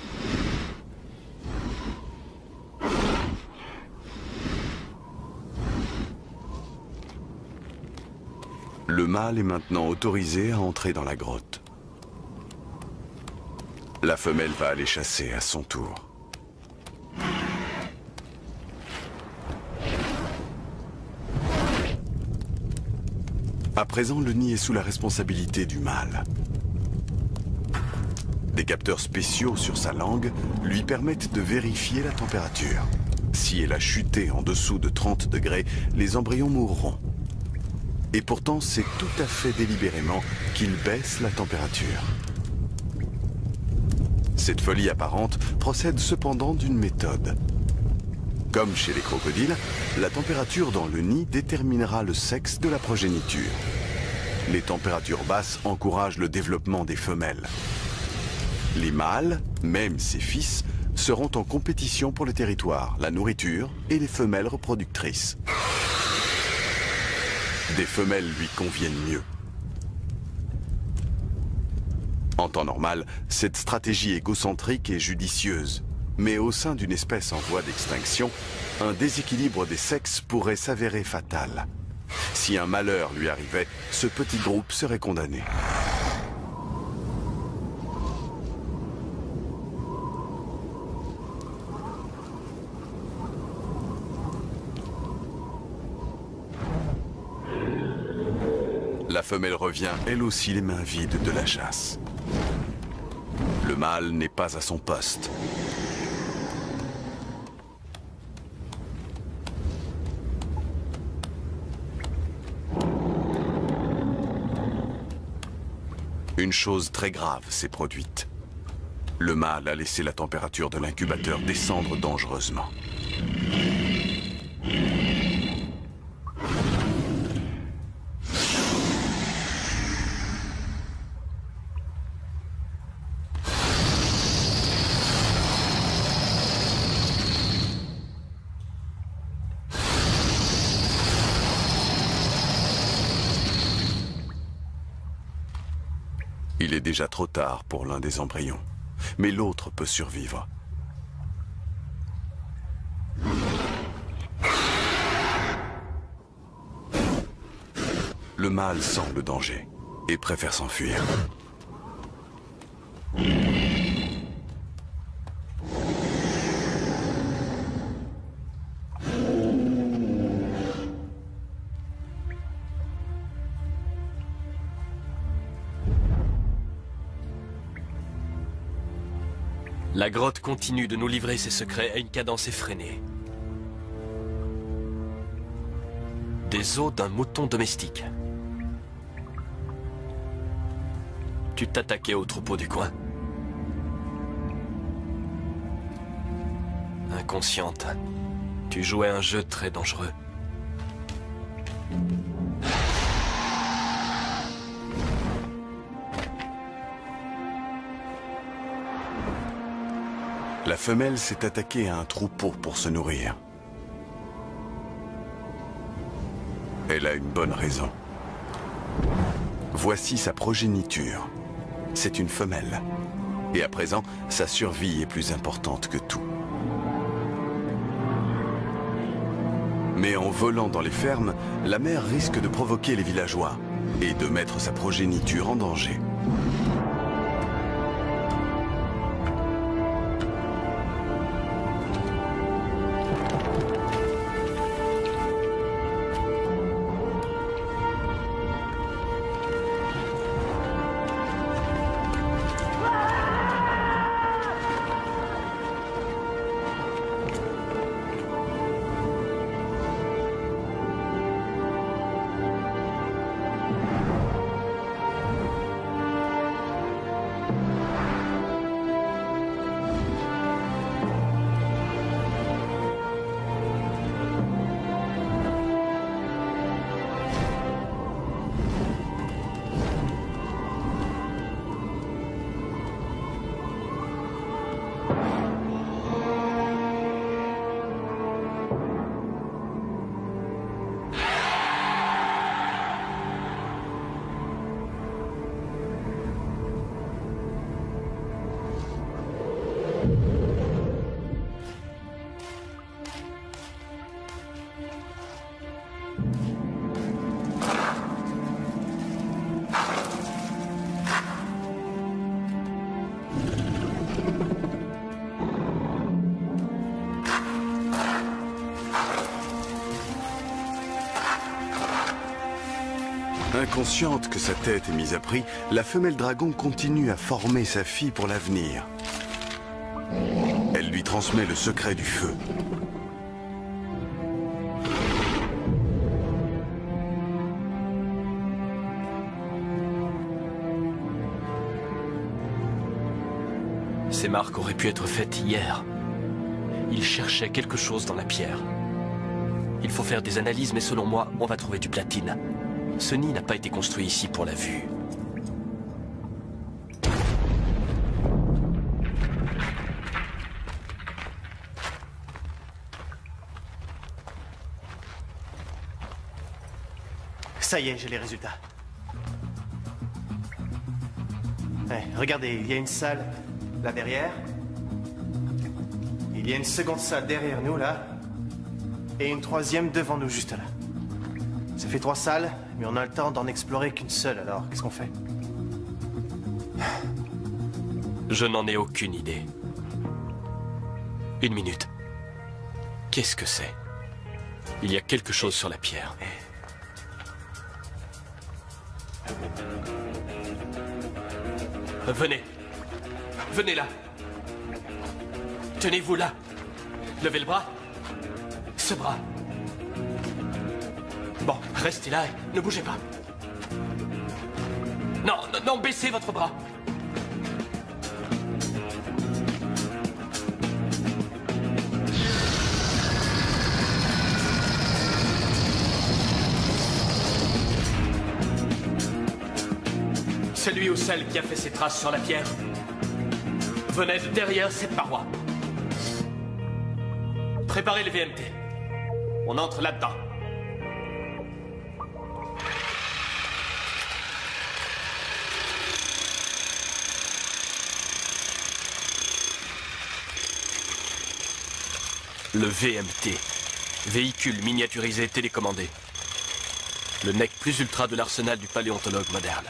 Le mâle est maintenant autorisé à entrer dans la grotte. La femelle va aller chasser à son tour. À présent, le nid est sous la responsabilité du mâle. Des capteurs spéciaux sur sa langue lui permettent de vérifier la température. Si elle a chuté en dessous de 30 degrés, les embryons mourront. Et pourtant, c'est tout à fait délibérément qu'il baisse la température. Cette folie apparente procède cependant d'une méthode. Comme chez les crocodiles, la température dans le nid déterminera le sexe de la progéniture. Les températures basses encouragent le développement des femelles. Les mâles, même ses fils, seront en compétition pour le territoire, la nourriture et les femelles reproductrices. Des femelles lui conviennent mieux. En temps normal, cette stratégie égocentrique est judicieuse. Mais au sein d'une espèce en voie d'extinction, un déséquilibre des sexes pourrait s'avérer fatal. Si un malheur lui arrivait, ce petit groupe serait condamné. La femelle revient, elle aussi, les mains vides de la chasse. Le mâle n'est pas à son poste. Une chose très grave s'est produite. Le mâle a laissé la température de l'incubateur descendre dangereusement. Il est déjà trop tard pour l'un des embryons, mais l'autre peut survivre. Le mâle sent le danger et préfère s'enfuir. La grotte continue de nous livrer ses secrets à une cadence effrénée. Des os d'un mouton domestique. Tu t'attaquais au troupeau du coin. Inconsciente, tu jouais un jeu très dangereux. La femelle s'est attaquée à un troupeau pour se nourrir. Elle a une bonne raison. Voici sa progéniture. C'est une femelle. Et à présent, sa survie est plus importante que tout. Mais en volant dans les fermes, la mère risque de provoquer les villageois et de mettre sa progéniture en danger. Inconsciente que sa tête est mise à prix, la femelle dragon continue à former sa fille pour l'avenir. Elle lui transmet le secret du feu. Ces marques auraient pu être faites hier. Il cherchait quelque chose dans la pierre. Il faut faire des analyses, mais selon moi, on va trouver du platine. Ce nid n'a pas été construit ici pour la vue. Ça y est, j'ai les résultats. Ouais, regardez, il y a une salle là derrière. Il y a une seconde salle derrière nous, là. Et une troisième devant nous, juste là. Ça fait 3 salles, mais on a le temps d'en explorer qu'une seule, alors qu'est-ce qu'on fait? Je n'en ai aucune idée. Une minute. Qu'est-ce que c'est? Il y a quelque chose sur la pierre. Venez. Venez là. Tenez-vous là. Levez le bras. Ce bras. Bon, restez là et ne bougez pas. Non, non, non, baissez votre bras. Celui ou celle qui a fait ses traces sur la pierre venait de derrière cette paroi. Préparez les VMT. On entre là-dedans. Le VMT, véhicule miniaturisé télécommandé. Le nec plus ultra de l'arsenal du paléontologue moderne.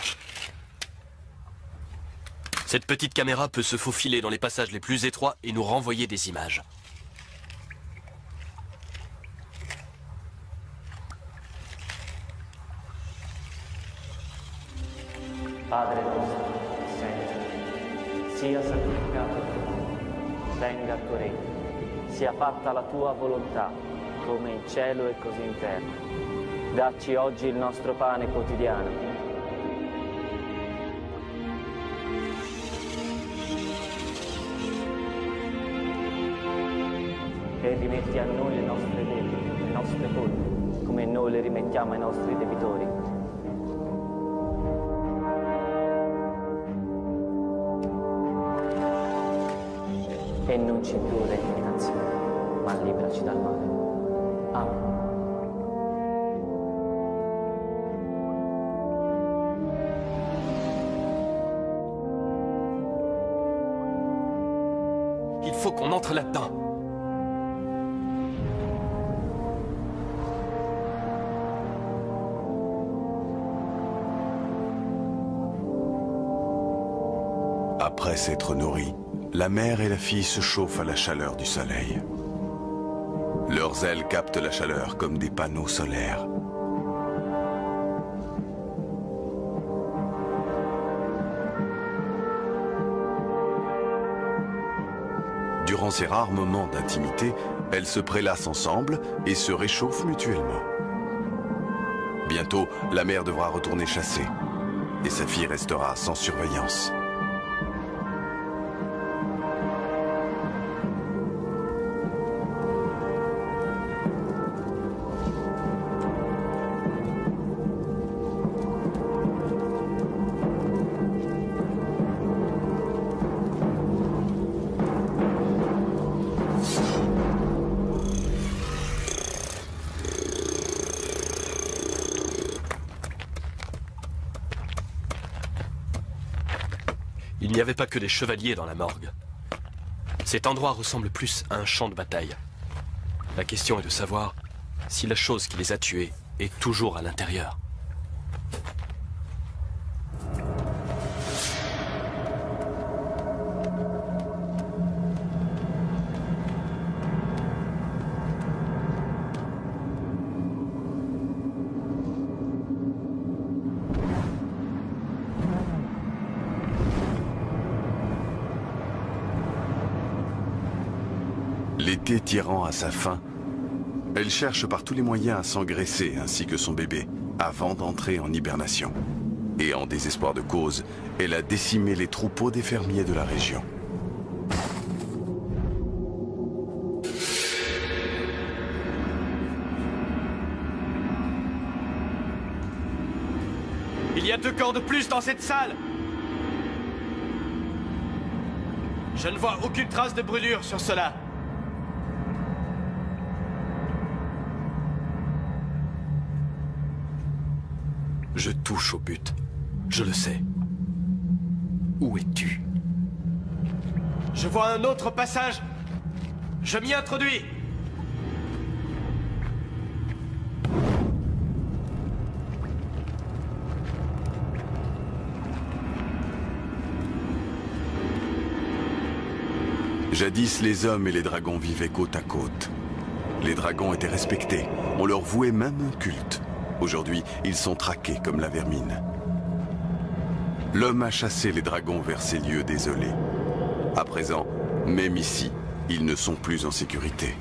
Cette petite caméra peut se faufiler dans les passages les plus étroits et nous renvoyer des images. Padre nostro, che sei, sia santificato il tuo nome. venga il tuo regno, sia fatta la tua volontà, come in cielo e così in terra. Dacci oggi il nostro pane quotidiano. E rimetti a noi le nostre debiti, le nostre colpe, come noi le rimettiamo ai nostri debitori. E non ci indurre in tentazione, ma liberaci dal male. Amen. Il faut qu'on entre là-dedans. Après s'être nourris, la mère et la fille se chauffent à la chaleur du soleil. Leurs ailes captent la chaleur comme des panneaux solaires. Durant ces rares moments d'intimité, elles se prélassent ensemble et se réchauffent mutuellement. Bientôt, la mère devra retourner chasser et sa fille restera sans surveillance. Il n'y avait pas que des chevaliers dans la morgue. Cet endroit ressemble plus à un champ de bataille. La question est de savoir si la chose qui les a tués est toujours à l'intérieur. L'été tirant à sa fin, elle cherche par tous les moyens à s'engraisser ainsi que son bébé avant d'entrer en hibernation. Et en désespoir de cause, elle a décimé les troupeaux des fermiers de la région. Il y a 2 camps de plus dans cette salle. Je ne vois aucune trace de brûlure sur cela. Je touche au but. Je le sais. Où es-tu? Je vois un autre passage. Je m'y introduis. Jadis, les hommes et les dragons vivaient côte à côte. Les dragons étaient respectés. On leur vouait même un culte. Aujourd'hui, ils sont traqués comme la vermine. L'homme a chassé les dragons vers ces lieux désolés. À présent, même ici, ils ne sont plus en sécurité.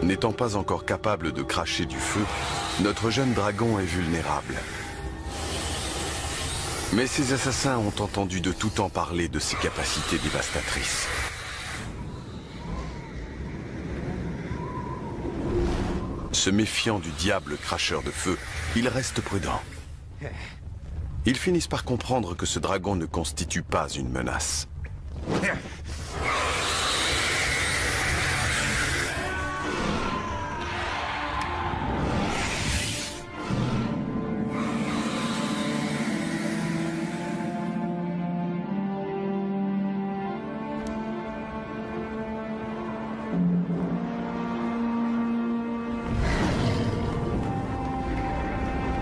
N'étant pas encore capable de cracher du feu, notre jeune dragon est vulnérable. Mais ces assassins ont entendu de tout temps parler de ses capacités dévastatrices. Se méfiant du diable cracheur de feu, ils restent prudents. Ils finissent par comprendre que ce dragon ne constitue pas une menace.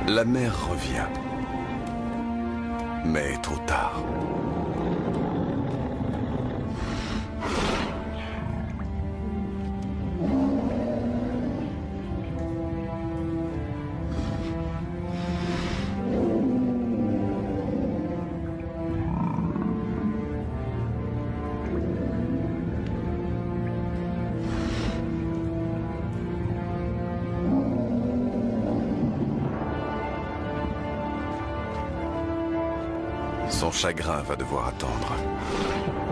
La mère revient. Mais trop tard. chagrin va devoir attendre.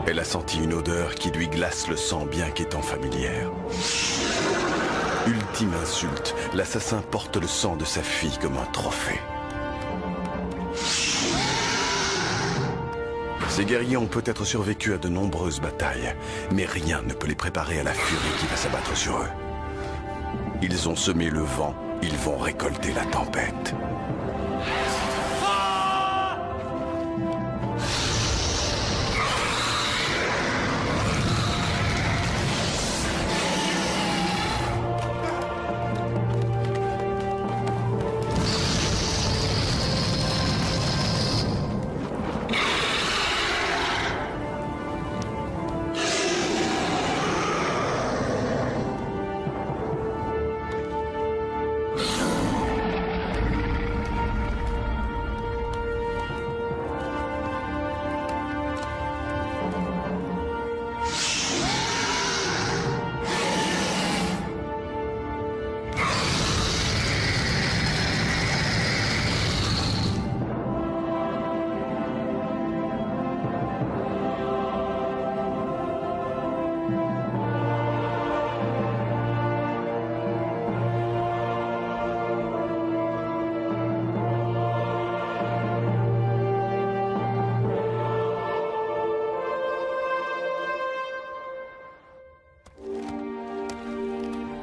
Elle a senti une odeur qui lui glace le sang bien qu'étant familière. Ultime insulte, l'assassin porte le sang de sa fille comme un trophée. Ces guerriers ont peut-être survécu à de nombreuses batailles, mais rien ne peut les préparer à la furie qui va s'abattre sur eux. Ils ont semé le vent, ils vont récolter la tempête.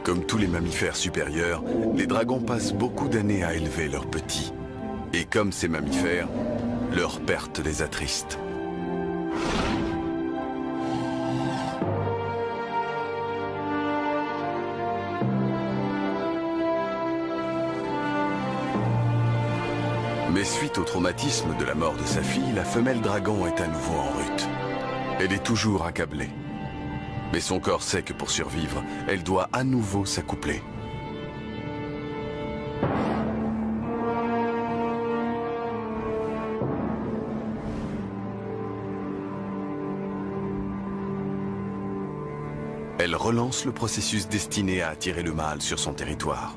Comme tous les mammifères supérieurs, les dragons passent beaucoup d'années à élever leurs petits. Et comme ces mammifères, leur perte les attriste. Mais suite au traumatisme de la mort de sa fille, la femelle dragon est à nouveau en rut. Elle est toujours accablée. Mais son corps sait que pour survivre, elle doit à nouveau s'accoupler. Elle relance le processus destiné à attirer le mâle sur son territoire.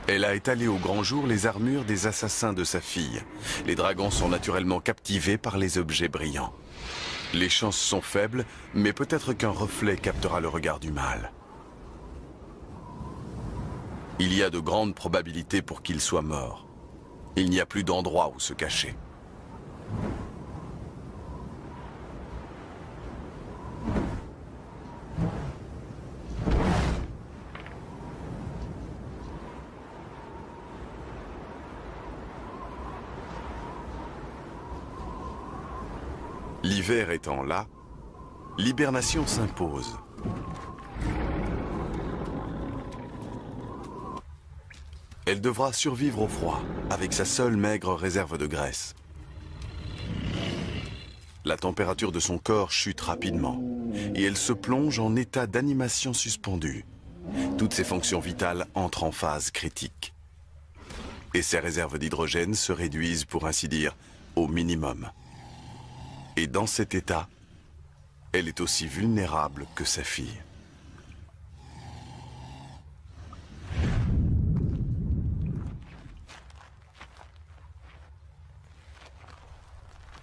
Elle a étalé au grand jour les armures des assassins de sa fille. Les dragons sont naturellement captivés par les objets brillants. Les chances sont faibles, mais peut-être qu'un reflet captera le regard du mâle. Il y a de grandes probabilités pour qu'il soit mort. Il n'y a plus d'endroit où se cacher. L'hiver étant là, l'hibernation s'impose. Elle devra survivre au froid, avec sa seule maigre réserve de graisse. La température de son corps chute rapidement, et elle se plonge en état d'animation suspendue. Toutes ses fonctions vitales entrent en phase critique. Et ses réserves d'hydrogène se réduisent, pour ainsi dire, au minimum. Et dans cet état, elle est aussi vulnérable que sa fille.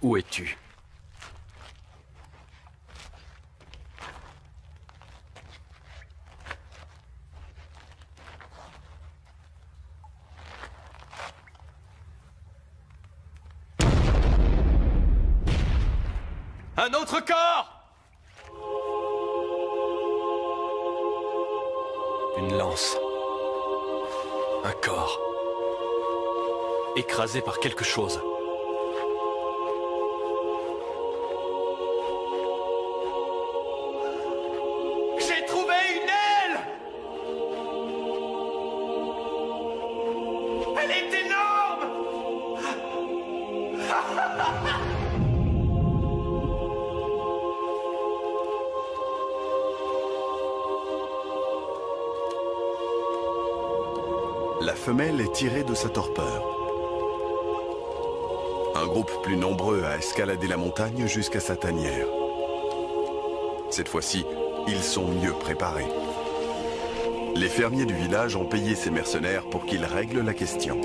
Où es-tu ? Un autre corps! Une lance. Un corps. Écrasé par quelque chose. J'ai trouvé une aile! Elle est énorme! La femelle est tirée de sa torpeur. Un groupe plus nombreux a escaladé la montagne jusqu'à sa tanière. Cette fois-ci, ils sont mieux préparés. Les fermiers du village ont payé ces mercenaires pour qu'ils règlent la question.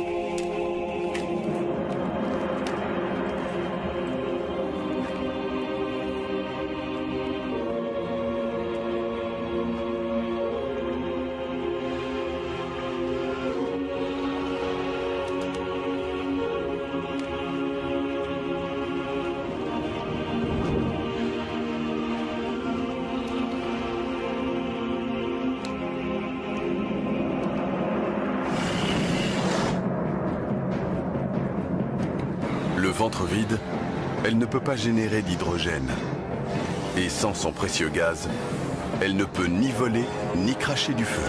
Le ventre vide, elle ne peut pas générer d'hydrogène. Et sans son précieux gaz, elle ne peut ni voler, ni cracher du feu.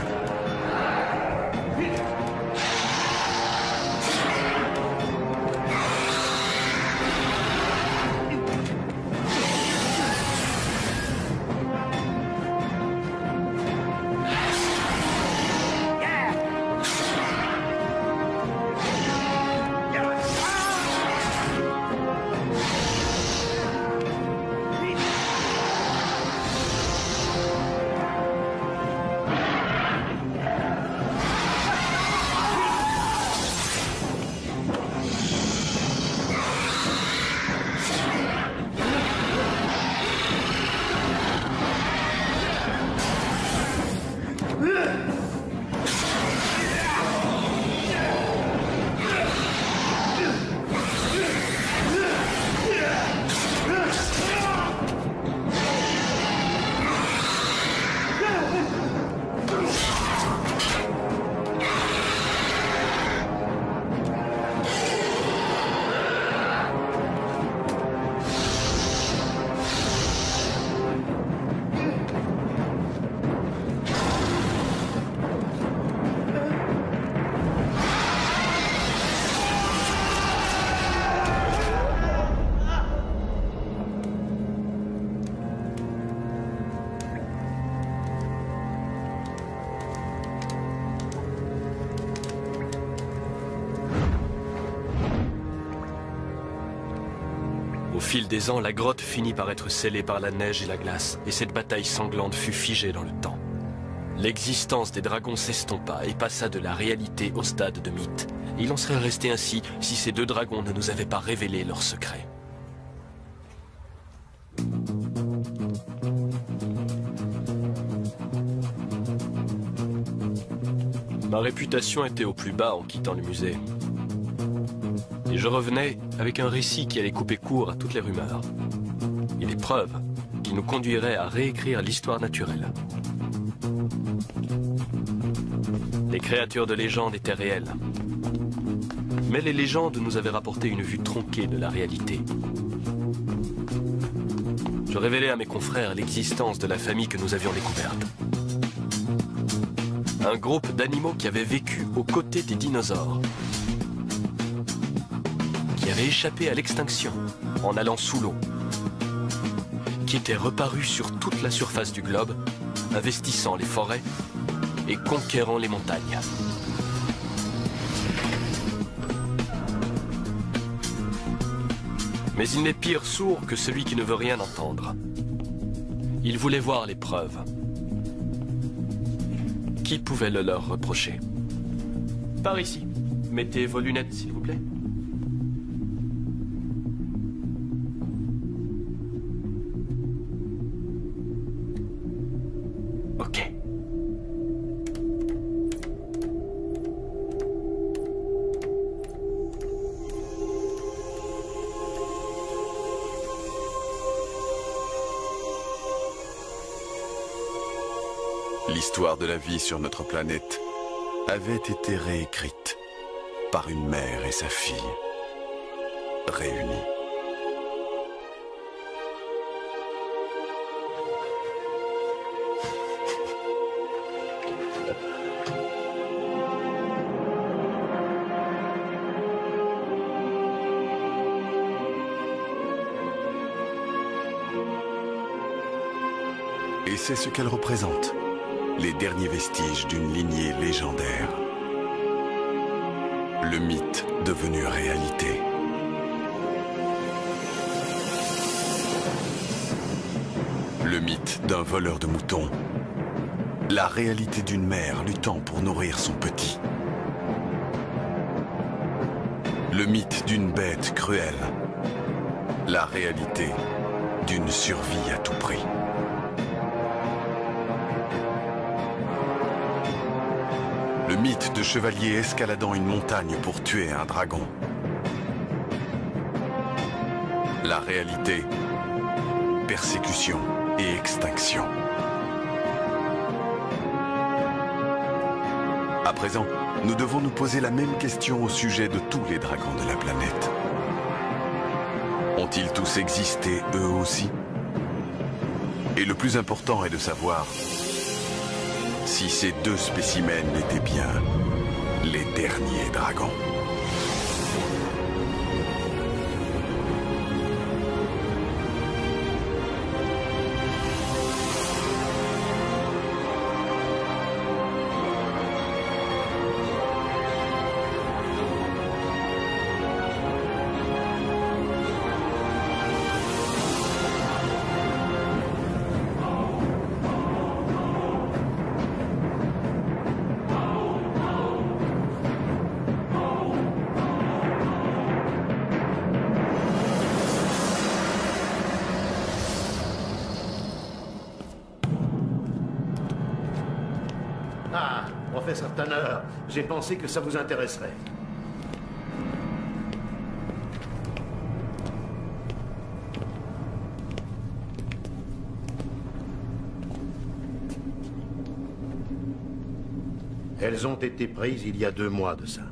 Au fil des ans, la grotte finit par être scellée par la neige et la glace, et cette bataille sanglante fut figée dans le temps. L'existence des dragons s'estompa et passa de la réalité au stade de mythe. Il en serait resté ainsi si ces deux dragons ne nous avaient pas révélé leurs secrets. Ma réputation était au plus bas en quittant le musée. Et je revenais avec un récit qui allait couper court à toutes les rumeurs. Et des preuves qui nous conduiraient à réécrire l'histoire naturelle. Les créatures de légende étaient réelles. Mais les légendes nous avaient rapporté une vue tronquée de la réalité. Je révélais à mes confrères l'existence de la famille que nous avions découverte. Un groupe d'animaux qui avait vécu aux côtés des dinosaures. Qui avait échappé à l'extinction en allant sous l'eau. Qui était reparu sur toute la surface du globe, investissant les forêts et conquérant les montagnes. Mais il n'est pire sourd que celui qui ne veut rien entendre. Il voulait voir les preuves. Qui pouvait le leur reprocher? Par ici. Mettez vos lunettes, s'il vous plaît. Ok. L'histoire de la vie sur notre planète avait été réécrite par une mère et sa fille, réunies. Et c'est ce qu'elle représente. Les derniers vestiges d'une lignée légendaire. Le mythe devenu réalité. Le mythe d'un voleur de moutons. La réalité d'une mère luttant pour nourrir son petit. Le mythe d'une bête cruelle. La réalité d'une survie à tout prix. Le mythe de chevalier escaladant une montagne pour tuer un dragon. La réalité, persécution et extinction. À présent, nous devons nous poser la même question au sujet de tous les dragons de la planète. Ont-ils tous existé eux aussi? Et le plus important est de savoir si ces deux spécimens étaient bien les derniers dragons. Ah, professeur Tanner, j'ai pensé que ça vous intéresserait. Elles ont été prises il y a 2 mois de ça.